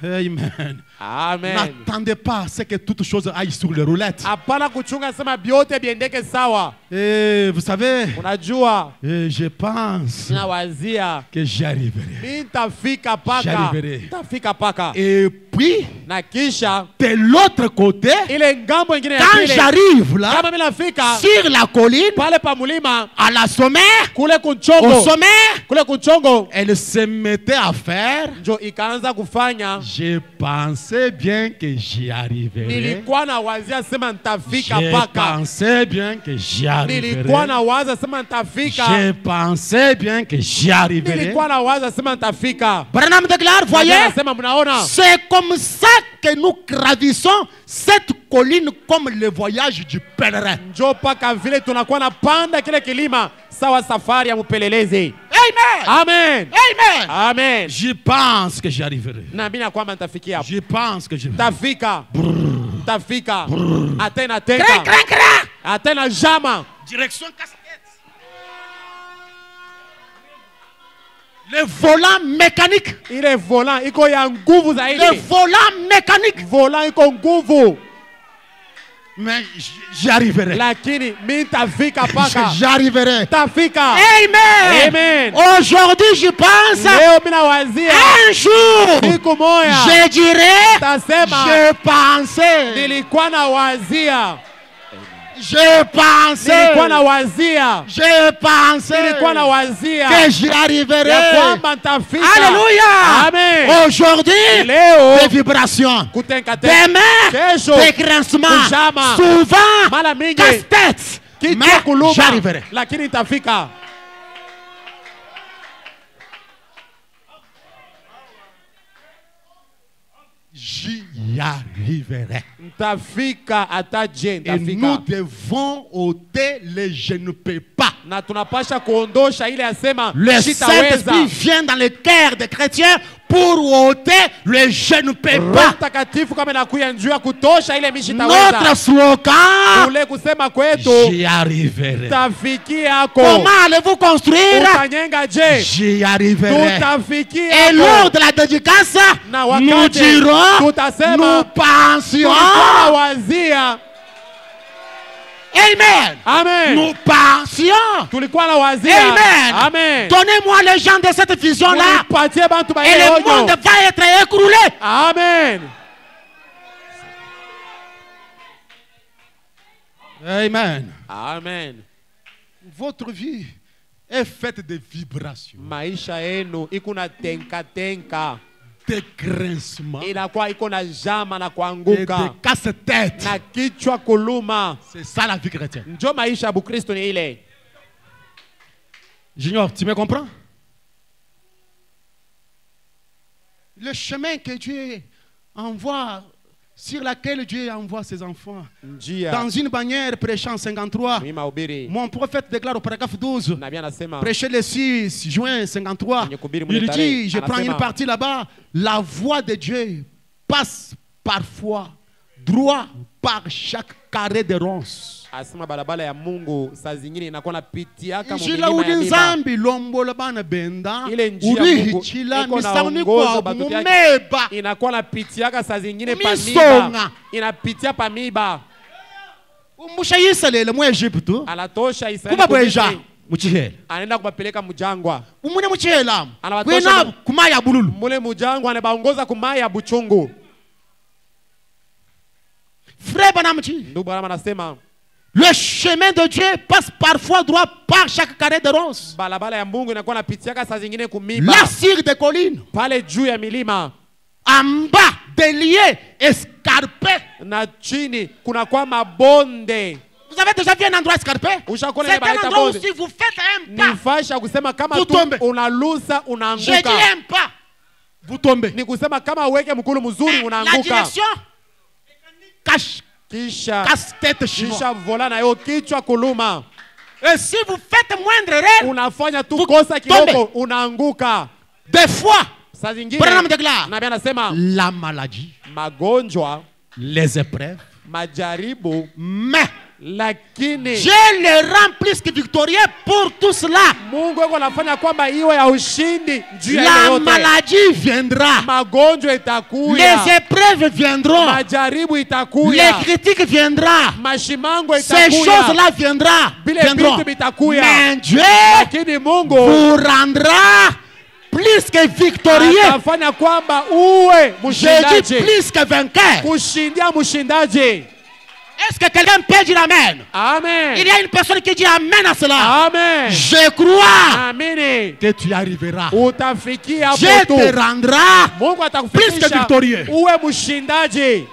Amen. Amen. N'attendez pas à ce que toutes choses aillent sur les roulettes. Et vous savez, je pense que j'y arriverai. J'arriverai. Et puis, de l'autre côté, quand j'arrive là, sur la colline, à la sommet, au sommet, elle se mettait à faire. Je pensais bien que j'y arriverai. Je pensais bien que j'y arriverai. arriverai. Je pensais bien que j'y arriverai. Branham déclare, voyez, c'est comme ça que nous gravissons cette colline comme le voyage du pèlerin. Amen. Amen. Amen. Amen. Je pense que j'y arriverai. Je pense que je vais. Tafika. Atena tenka. Atena jama. Direction casse-tête. Le volant mécanique. Il est volant. Iko ya nguvu zaidi. Le volant mécanique. Volant iko nguvu. Mais j'y arriverai. Lakini mi tafika paka. J'arriverai. Tafika. Amen. Amen. Aujourd'hui je pense. Leo mina wazia. Un jour. Siku moja. Je dirais. Tasema. Je pensais. Nilikuwa na wazia. Je pensais. Nilikuwa na wazia. Je pensais. Nilikuwa na wazia. Que j'y arriverai. Ya kwamba ntafika. Alléluia. Amen. Aujourd'hui. Leo. Des vibrations. Kutenka-tenka. Demain. Kesho. Des grincements. Kujama. Souvent. Mala mingi. Casse-tête. Mais j'arriverai. Lakini ntafika. J'y arriverai. Ntafika ataje ntafika. Et nous devons ôter le je ne peux pas. Na tunapasha kuondosha ile asema le Saint-Esprit vient dans le cœur des chrétiens pour ôter le je ne peux pas. Notre slogan, j'y arriverai. Comment allez-vous construire? J'y arriverai. Et lors de la dédicace, nous dirons, nous pensions. Amen. Amen. Nous pensions. Amen. Amen. Donnez-moi les gens de cette vision-là. Et le monde va être écroulé. Amen. Amen. Amen. Votre vie est faite de vibrations. Maisha yenu ikuna tenka tenka. De grincements. Inakuwa iko na jama na kuanguka. De casse-tête. Na kichwa kuluma. C'est ça la vie chrétienne. Njo maisha ya Bukristo ni ile. Junior, tu me comprends? Le chemin que Dieu envoie, sur laquelle Dieu envoie ses enfants. Dans une bannière prêchant 53, mon prophète déclare au paragraphe 12, prêcher le 6 juin 53, il dit, je prends une partie là-bas, la voix de Dieu passe parfois droit par chaque carré de ronces. Asema balabala ya Mungu saa zingine inakuwa napitiaka mumilima ya nzambi lombola bana benda ulihichila misauniko mumeba inakuwa napitiaka saa zingine pa miba inapitia pa miba umusha Israeli mu Egypte anatosha Israeli kubabweja muchihela anaenda kubapeleka mujangwa umune muchihela kwena kumaya bululu mule mujangwa anabaongoza kumaya buchungu. Frère Banamchi, ndugu Branham anasema le chemin de Dieu passe parfois droit par chaque carré de ronces. Balabala ya Mungu inakuwa napitiaka saa zingine kumiba. La sur des collines. Pale juu ya milima. En bas des lieux escarpés. Na chini kuna kwa mabonde. Vous avez déjà vu un endroit escarpé? C'est un endroit où si vous faites un pas, nifasha kusema kama tu unalusa unaanguka. Je dis un pas, vous tombez. Ni kusema kama uweke mkulu mzuri unaanguka. La direction cache. Kisha casse-tête kisha vola na yo kichwa kuluma. Et si vous faites moindre erreur, unafanya tu kosa kidogo unaanguka. Des fois, saa zingine nabii anasema la maladie, magonjwa, les épreuves, majaribu, mais lakini Dieu le rend plus que victorieux pour tout cela. Mungu yuko anafanya kwamba iwe ya ushindi juu ya yote. La maladie viendra. Magonjwa itakuya. Les épreuves viendront. Majaribu itakuya. Les critiques viendra. Mashimango itakuya. Ces choses-là viendront. Mais Dieu lakini Mungu vous rendra plus que victorieux. Atafanya kwamba uwe mshindaji. Je dis plus que vainqueur. Kushindia mshindaji. Est-ce que quelqu'un peut dire amen? Amen. Il y a une personne qui dit amen à cela. Amen. Je crois Amen. que tu arriveras. Utafikia Dieu te rendra Mungu plus que victorieux. Uwe mshindaji.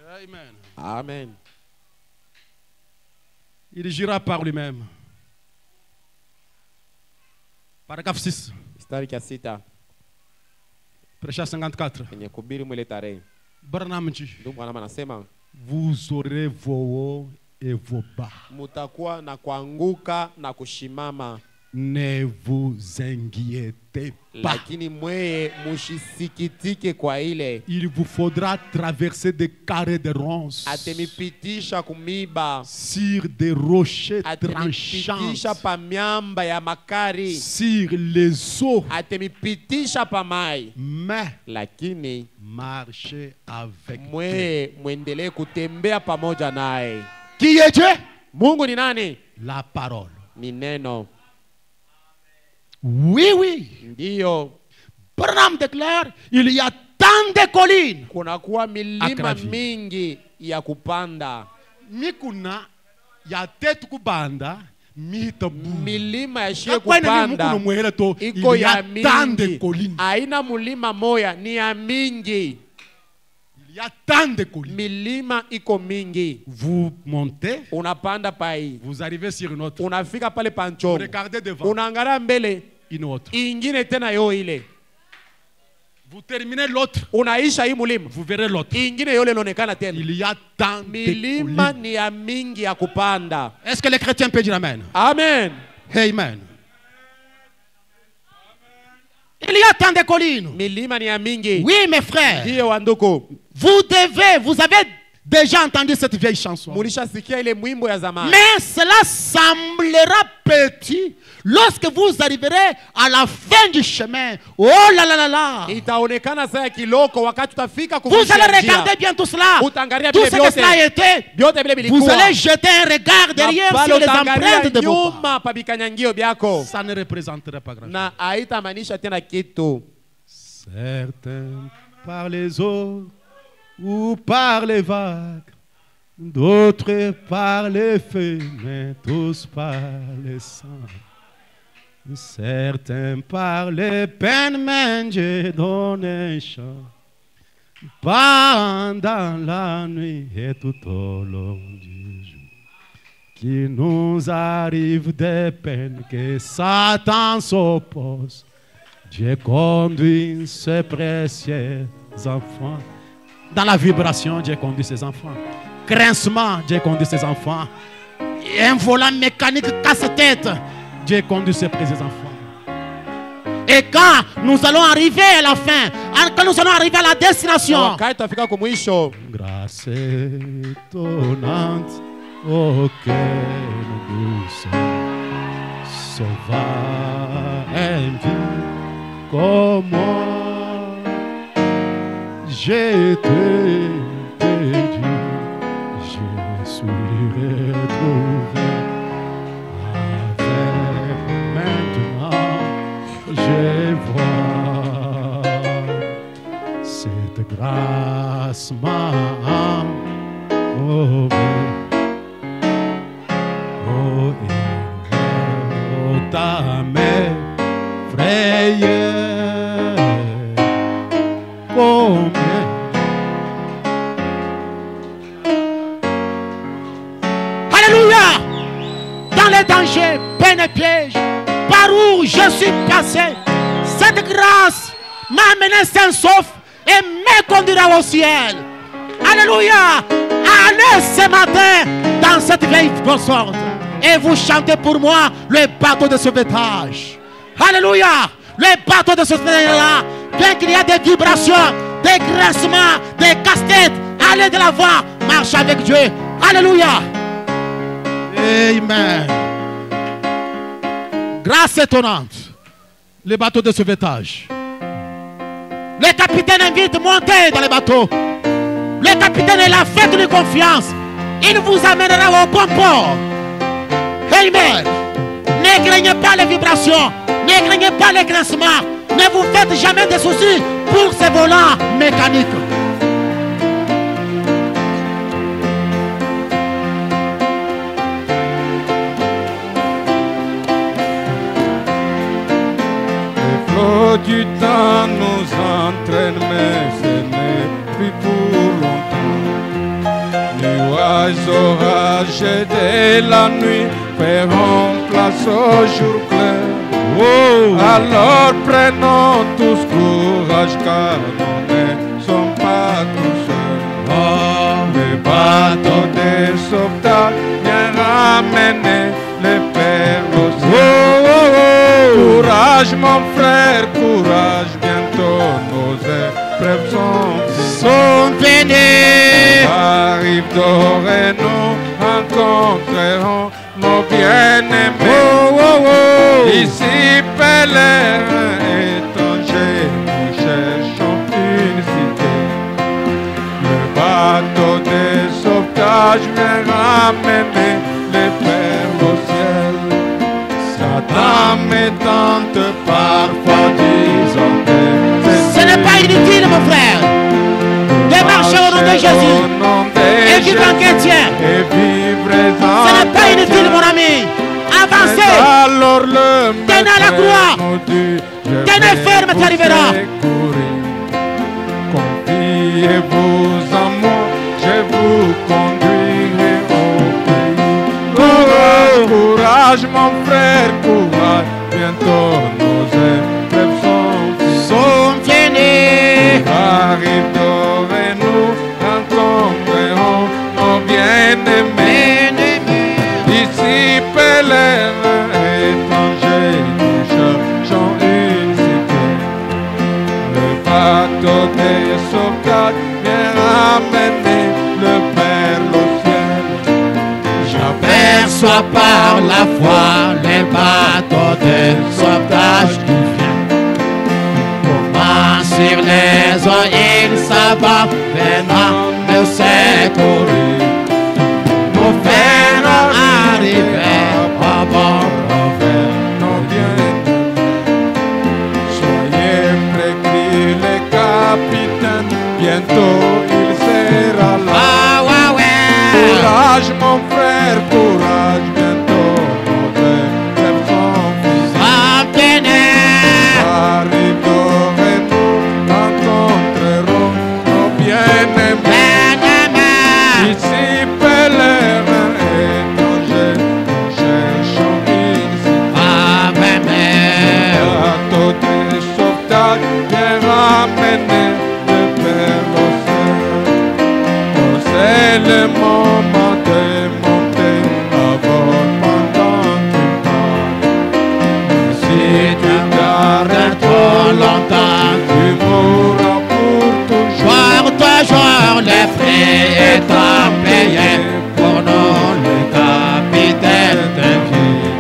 Amen. Amen. Il gira par lui-même. Paragraphe 6. Prêcha 54. Branham dit, vous aurez vos hauts et vos bas. Ne vous inquiétez pas. Il vous faudra traverser des carrés de ronces sur des rochers tranchants, sur les eaux. Mais marchez avec Dieu. Qui est Dieu? La parole. Oui, oui. Ndio. Branham déclare, il y a tant de collines. Kunakuwa milima mingi ya kupanda. Mikuna ya tetu kubanda mitabu. Milima ya shie kupanda iko ya mingi. Aina mulima moya ni ya mingi. Il y a tant de collines. Milima iko mingi. Vous montez. Unapanda pai. Vous arrivez sur une autre. Unafika pale pancho. Vous regardez devant. Unaangalia mbele. Une autre. Ingine tena yo ile. Vous terminez l'autre. Unaisha hii mulima. Vous verrez l'autre. Ingine yole inaonekana tena. Il y a tant de milima ni ya mingi ya kupanda. Est-ce que les chrétiens peuvent dire amen? Amen. Amen. Il y a tant de collines. Milima ni ya mingi. Oui, mes frères. Ndiyo wanduku. Vous avez déjà entendu cette vieille chanson. Mais cela semblera petit lorsque vous arriverez à la fin du chemin. Oh là là là là. Vous allez regarder bien tout cela. Tout ce que cela a été. Vous allez jeter un regard derrière sur les empreintes de vos pas. Ça ne représenterait pas grand-chose. Certains par les eaux ou par les vagues, d'autres par les feux, mais tous par les sangs. Certains par les peines, mais Dieu donne un chant. Pendant la nuit et tout au long du jour, qui nous arrive des peines que Satan s'oppose. Dieu conduit ses précieux enfants. Dans la vibration, Dieu conduit ses enfants. Grincement, Dieu conduit ses enfants. Et un volant mécanique casse-tête, Dieu conduit ses précieux enfants. Et quand nous allons arriver à la fin, quand nous allons arriver à la destination, grâce étonnante, oh quelle douce, sauvage, comment j'étais perdu, je suis retrouvé avec maintenant, je vois cette grâce m'a sauvé. Oh, ta m'effrayait combien. Alléluia! Dans les dangers, peines et pièges, par où je suis passé, cette grâce m'a amené sain sauf et me conduira au ciel. Alléluia! Allez ce matin dans cette vieille sorte et vous chantez pour moi le bateau de sauvetage. Alléluia! Le bateau de sauvetage, bien qu'il y ait des vibrations, des grincements, des casse-têtes, allez de l'avant, marche avec Dieu. Alléluia! Amen. Grâce étonnante. Le bateau de sauvetage. Le capitaine invite à monter dans le bateau. Le capitaine est là, faites-lui confiance. Il vous amènera au bon port. Amen. Ne craignez pas les vibrations. Ne craignez pas les grincements. Ne vous faites jamais de soucis pour ces volants mécaniques. Du temps nous entraîne, mais ce n'est plus pour longtemps. Les orages de la nuit feront place au jour clair. Oh. Alors prenons tous courage car nous ne sommes pas tous seuls. Oh. Le bateau de sauvetage vient ramener les perles au ciel. Oh, oh, oh. Courage mon frère, courage, bientôt nos épreuves sont finies. Arrive d'or et nous rencontrerons nos bien-aimés. Oh, oh, oh. Ici, pèlerins étrangers, nous cherchons une cité. Le bateau de sauvetage vient ramener les perles au ciel. Satan me tente parfois disant ce n'est pas inutile, mon frère, de marcher au nom de Jésus et vivre en chrétien. Ce n'est pas inutile, mon ami. Avancez. Tenez la croix. Tenez ferme, tu arriveras. Confiez-vous en moi, je vous conduirai au pays. Courage, courage, mon frère, courage. Bientôt nos épreuves sont finies. Arrive d'or et nous rencontrerons nos bien-aimés. Ici, pèlerins étrangers, nous cherchons une cité. Le bateau des sauvetage vient ramener le Père au ciel. J'aperçois par la foi les bateaux de sauvetage qui viennent. Comment sur les eaux ils s'abattent, venant nous secourir. Nous faire arriver au bon vers nos biens. Soyez prêts, crient les capitaines, bientôt il sera là. Ah, ouais, ouais. Courage mon frère, courage, bientôt nos épreuves sont finies. Arrive d'or et nous rencontrerons nos bien-aimés. Ici, pèlerins étrangers, nous cherchons une cité. Bateau de sauvetage vient ramener le Père au ciel. Oh, c'est le moment de monter à bord pendant tu pars. Si tu gardes trop longtemps, tu mourras pour toujours. Toujours les frais étant payés pour nous, le capitaine de vie.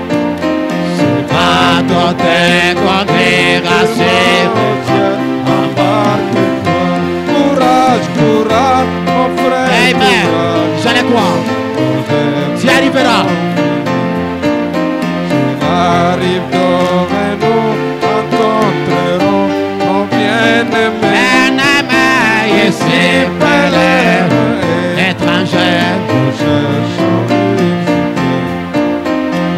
Ce bateau te conduira sur le ciel. Embarque-toi, courage, courage, mon frère. Amen. Je le crois. Tu y arriveras. Arrive d'or et nous rencontrerons nos bien-aimés. Bien-aimés, ici, pèlerins étrangers, nous cherchons une cité.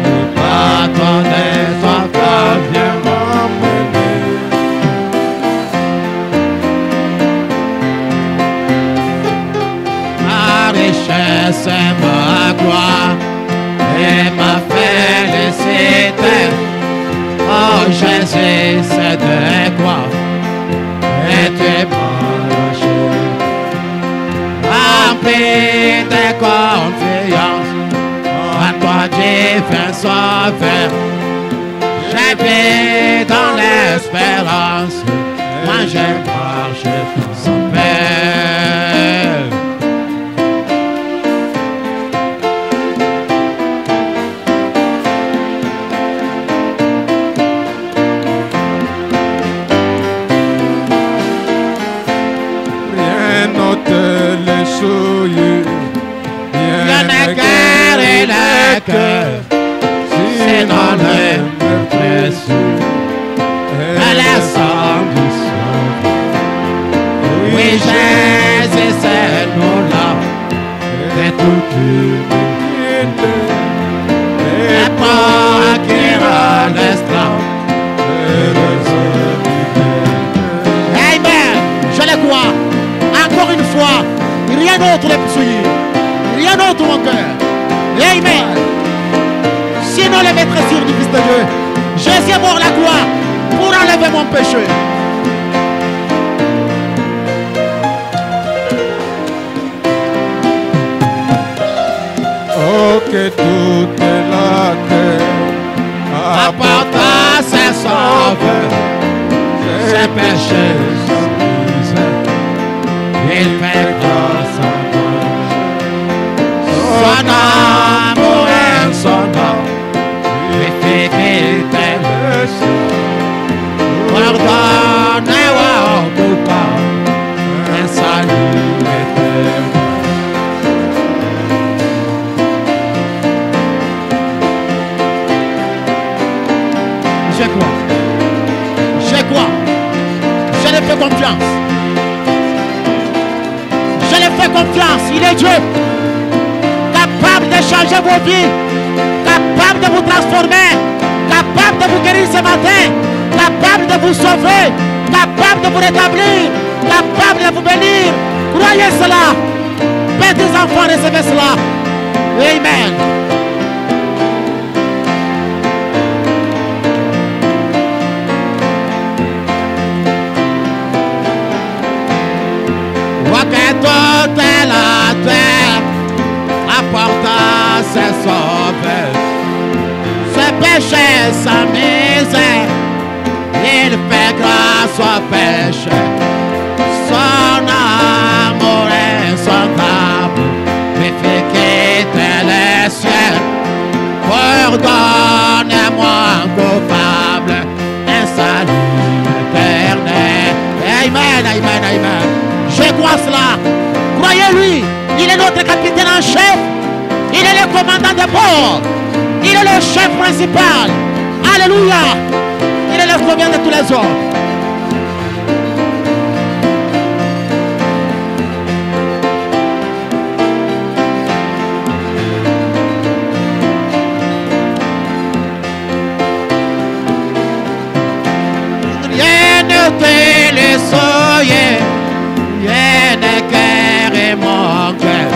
Le bateau des sauvetage vient m'emmener. ma richesse et ma gloire et ma félicité. Oh Jésus, c'est de quoi et tu m'as lâché. Rempli de confiance, en toi divin sauveur, j'ai vécu dans l'espérance, moi j'ai marché sans peur. Les souillures, rien n'est cœur et le cœur, c'est dans le précieux, à la sang du sang. Oui, Jésus, Sinon, les maîtresses du Fils de Dieu. Jésus est mort la gloire pour enlever mon péché. Oh, que toute la terre apporte ses sauveurs, ses péchés, il fait grâce à moi. Son amour et son nom, il fait quitter le ciel. Pardonnez-moi tout pas, un salut éternel. Je crois. Je lui fais confiance. Je lui fais confiance. Il est Dieu. Capable de changer vos vies. Capable de vous transformer. Capable de vous guérir ce matin. Capable de vous sauver. Capable de vous rétablir. Capable de vous bénir. Croyez cela. Petits enfants, recevez cela. Amen. Que toute la terre apporte ses sauveurs, ses péchés, sa misère, il fait grâce au péché, son amour et son amour, me fait quitter les cieux, pardonnez-moi coupable, un salut éternel. Amen, amen, amen. Je crois cela. Croyez-lui. Il est notre capitaine en chef. Il est le commandant de bord. Il est le chef principal. Alléluia. Il est le premier de tous les hommes. Rien ne te le soyez. Rien ne guère mon cœur,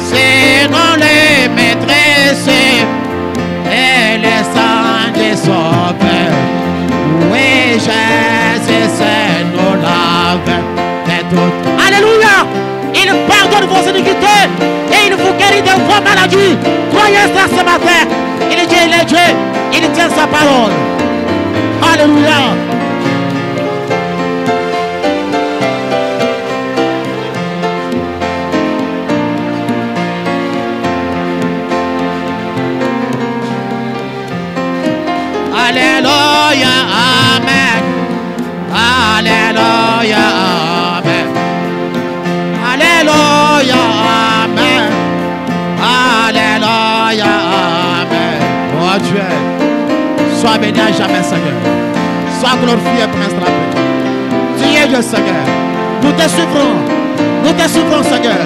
sinon les maîtresses et les sangs des sauveurs. Oui, Jésus c'est nous lave de toutes. Alléluia! Il pardonne vos iniquités et il vous guérit de vos maladies. Croyez cela ce matin. Il est Dieu, il est Dieu. Il tient sa parole. Alléluia! Alléluia, amen. Alléluia, amen. Alléluia, amen. Alléluia, amen. Oh Dieu, sois béni à jamais, Seigneur. Sois glorifié, Prince de la paix. Tu es Dieu, Seigneur. Nous te souffrons, Seigneur.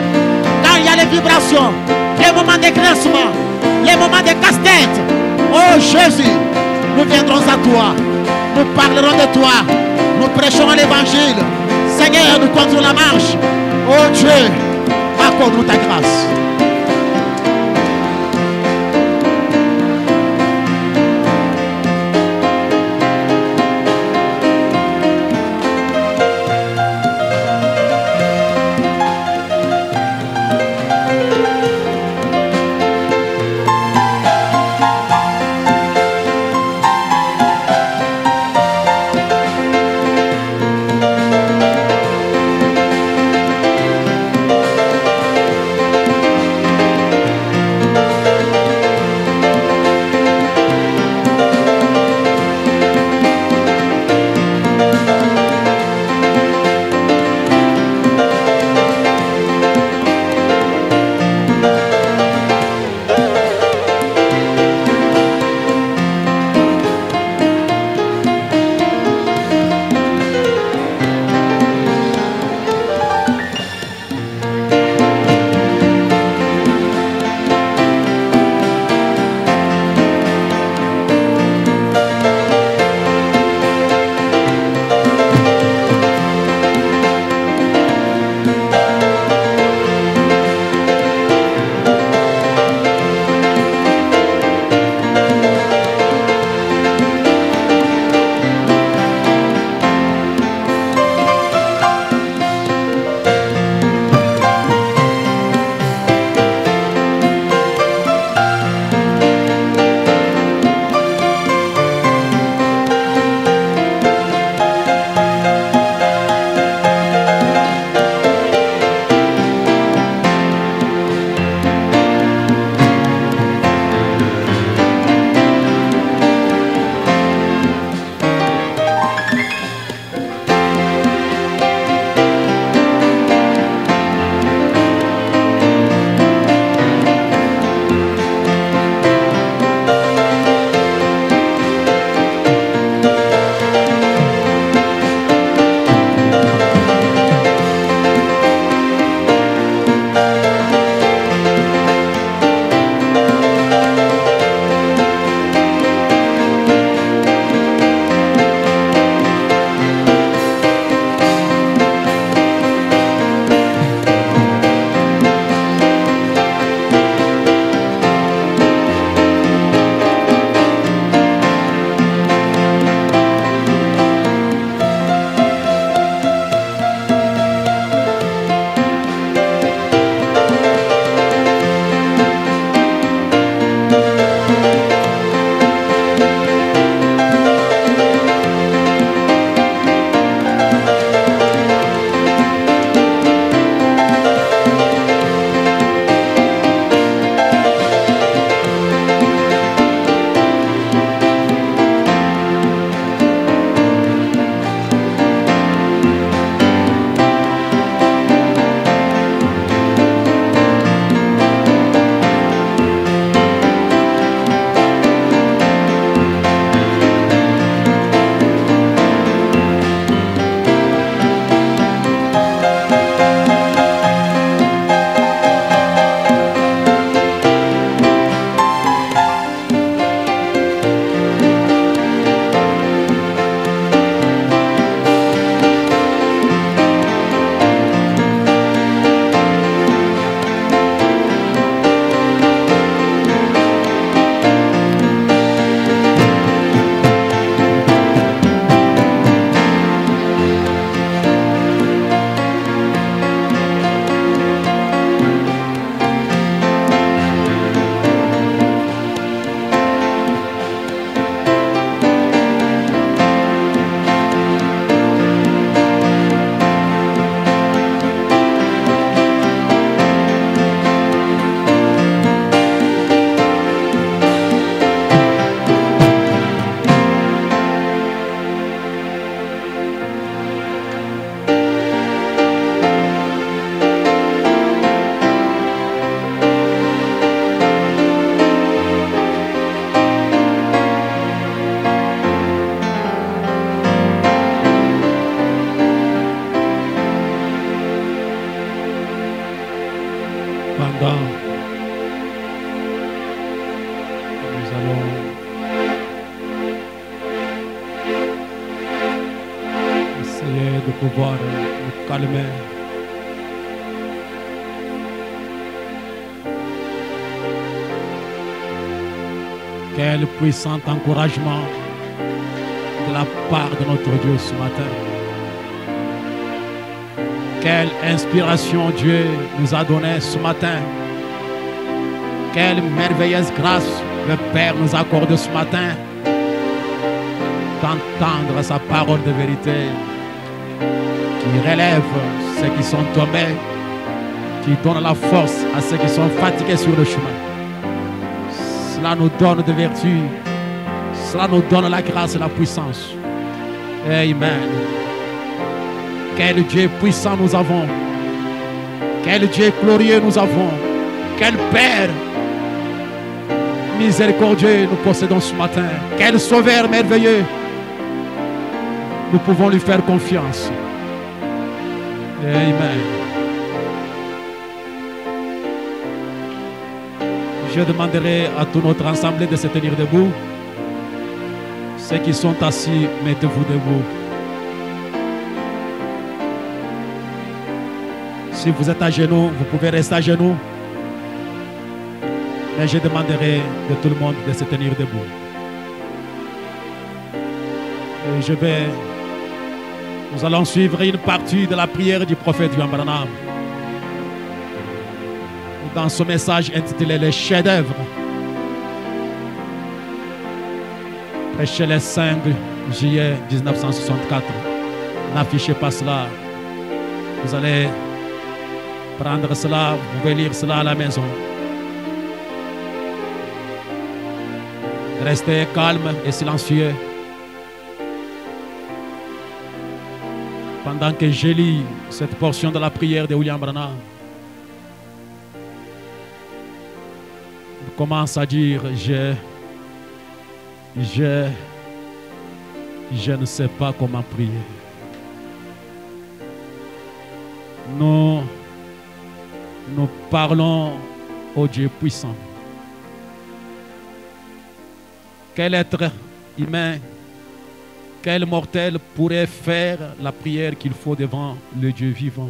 Quand il y a les vibrations, les moments de grincement, les moments de casse-tête. Oh Jésus, nous viendrons à toi, nous parlerons de toi, nous prêcherons l'évangile. Seigneur, nous continuons la marche. Oh Dieu, accorde-nous ta grâce. pouvoir nous calmer. Quel puissant encouragement de la part de notre Dieu ce matin. Quelle inspiration Dieu nous a donnée ce matin. Quelle merveilleuse grâce le Père nous accorde ce matin d'entendre sa parole de vérité qui relève ceux qui sont tombés, qui donne la force à ceux qui sont fatigués sur le chemin. Cela nous donne de vertu, cela nous donne la grâce et la puissance. Amen. Quel Dieu puissant nous avons, quel Dieu glorieux nous avons, quel Père miséricordieux nous possédons ce matin, quel Sauveur merveilleux. Nous pouvons lui faire confiance. Amen. Je demanderai à toute notre assemblée de se tenir debout. Ceux qui sont assis, mettez-vous debout. Si vous êtes à genoux, vous pouvez rester à genoux. Mais je demanderai de tout le monde de se tenir debout. Et nous allons suivre une partie de la prière du prophète William Branham. Dans ce message intitulé Les chefs-d'œuvre, prêché le 5 juillet 1964. N'affichez pas cela. Vous allez prendre cela, vous pouvez lire cela à la maison. Restez calme et silencieux. Pendant que je lis cette portion de la prière de William Branham, je commence à dire, je ne sais pas comment prier. Nous parlons au Dieu puissant. Quel être humain, quel mortel pourrait faire la prière qu'il faut devant le Dieu vivant?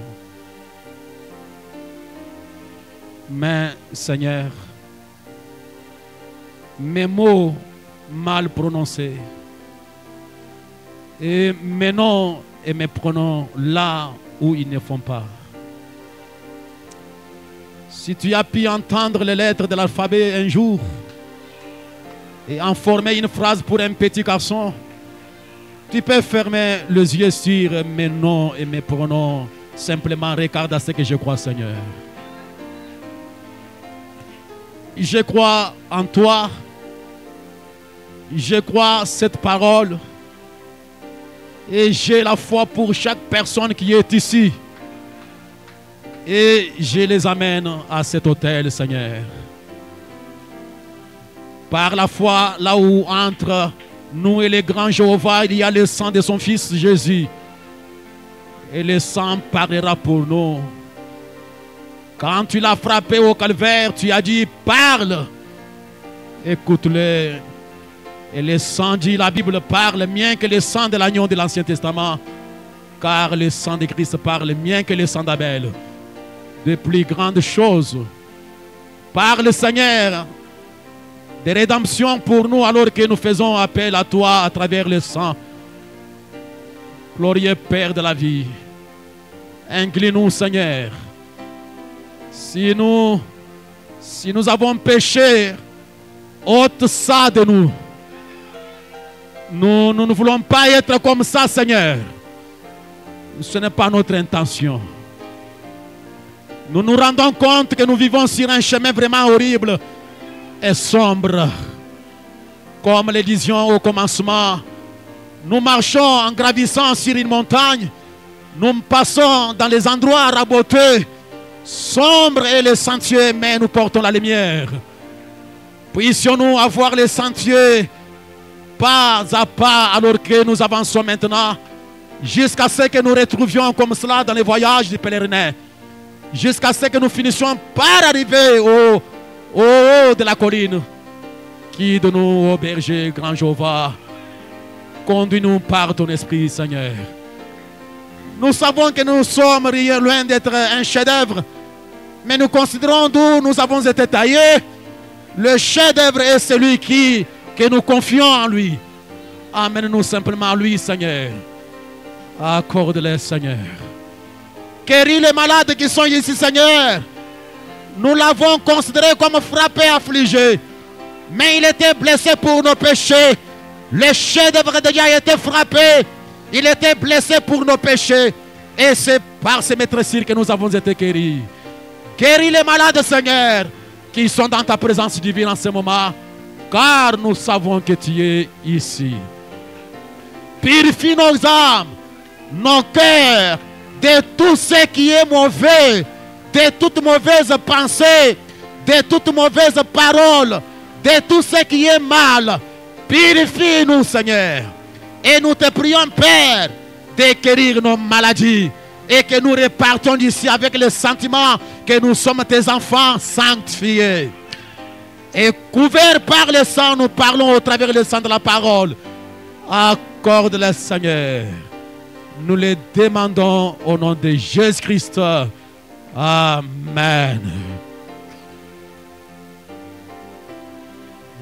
Mais Seigneur, mes mots mal prononcés et mes noms et mes pronoms là où ils ne font pas. Si tu as pu entendre les lettres de l'alphabet un jour et en former une phrase pour un petit garçon, tu peux fermer les yeux sur mes noms et mes pronoms. Simplement regarde à ce que je crois, Seigneur. Je crois en toi. Je crois cette parole. Et j'ai la foi pour chaque personne qui est ici. Et je les amène à cet autel, Seigneur. Par la foi, là où entre nous et le grand Jéhovah, il y a le sang de son Fils Jésus. Et le sang parlera pour nous. Quand tu l'as frappé au calvaire, tu as dit, parle. Écoute-le. Et le sang dit, la Bible parle mieux que le sang de l'agneau de l'Ancien Testament. Car le sang de Christ parle mieux que le sang d'Abel. De plus grandes choses. Parle, Seigneur, de rédemption pour nous alors que nous faisons appel à toi à travers le sang. Glorieux Père de la vie, incline-nous, Seigneur. Si nous avons péché, ôte ça de nous. Nous ne voulons pas être comme ça, Seigneur. Ce n'est pas notre intention. Nous nous rendons compte que nous vivons sur un chemin vraiment horrible et sombre. Comme le disions au commencement, nous marchons en gravissant sur une montagne. Nous passons dans les endroits raboteux, sombres et les sentiers, mais nous portons la lumière. Puissions-nous avoir les sentiers pas à pas alors que nous avançons maintenant, jusqu'à ce que nous retrouvions comme cela dans les voyages du pèlerinage, jusqu'à ce que nous finissions par arriver au haut de la colline. Guide-nous, ô berger grand Jéhovah. Conduis-nous par ton esprit, Seigneur. Nous savons que nous sommes loin d'être un chef-d'œuvre, mais nous considérons d'où nous avons été taillés. Le chef-d'œuvre est celui que nous confions en lui. Amène-nous simplement à lui, Seigneur. Accorde-le, Seigneur. Guéris les malades qui sont ici, Seigneur. Nous l'avons considéré comme frappé, affligé. Mais il était blessé pour nos péchés. Le chef-d'œuvre de Dieu a été frappé. Il était blessé pour nos péchés. Et c'est par ces maîtresses que nous avons été guéris. Guéris les malades, Seigneur, qui sont dans ta présence divine en ce moment. Car nous savons que tu es ici. Purifie nos âmes, nos cœurs, de tout ce qui est mauvais, de toute mauvaise pensée, de toute mauvaise parole, de tout ce qui est mal. Purifie-nous, Seigneur. Et nous te prions, Père, de guérir nos maladies et que nous repartons d'ici avec le sentiment que nous sommes tes enfants sanctifiés. Et couverts par le sang, nous parlons au travers du sang de la parole. Accorde-le, Seigneur. Nous le demandons au nom de Jésus-Christ. Amen.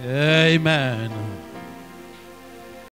Amen.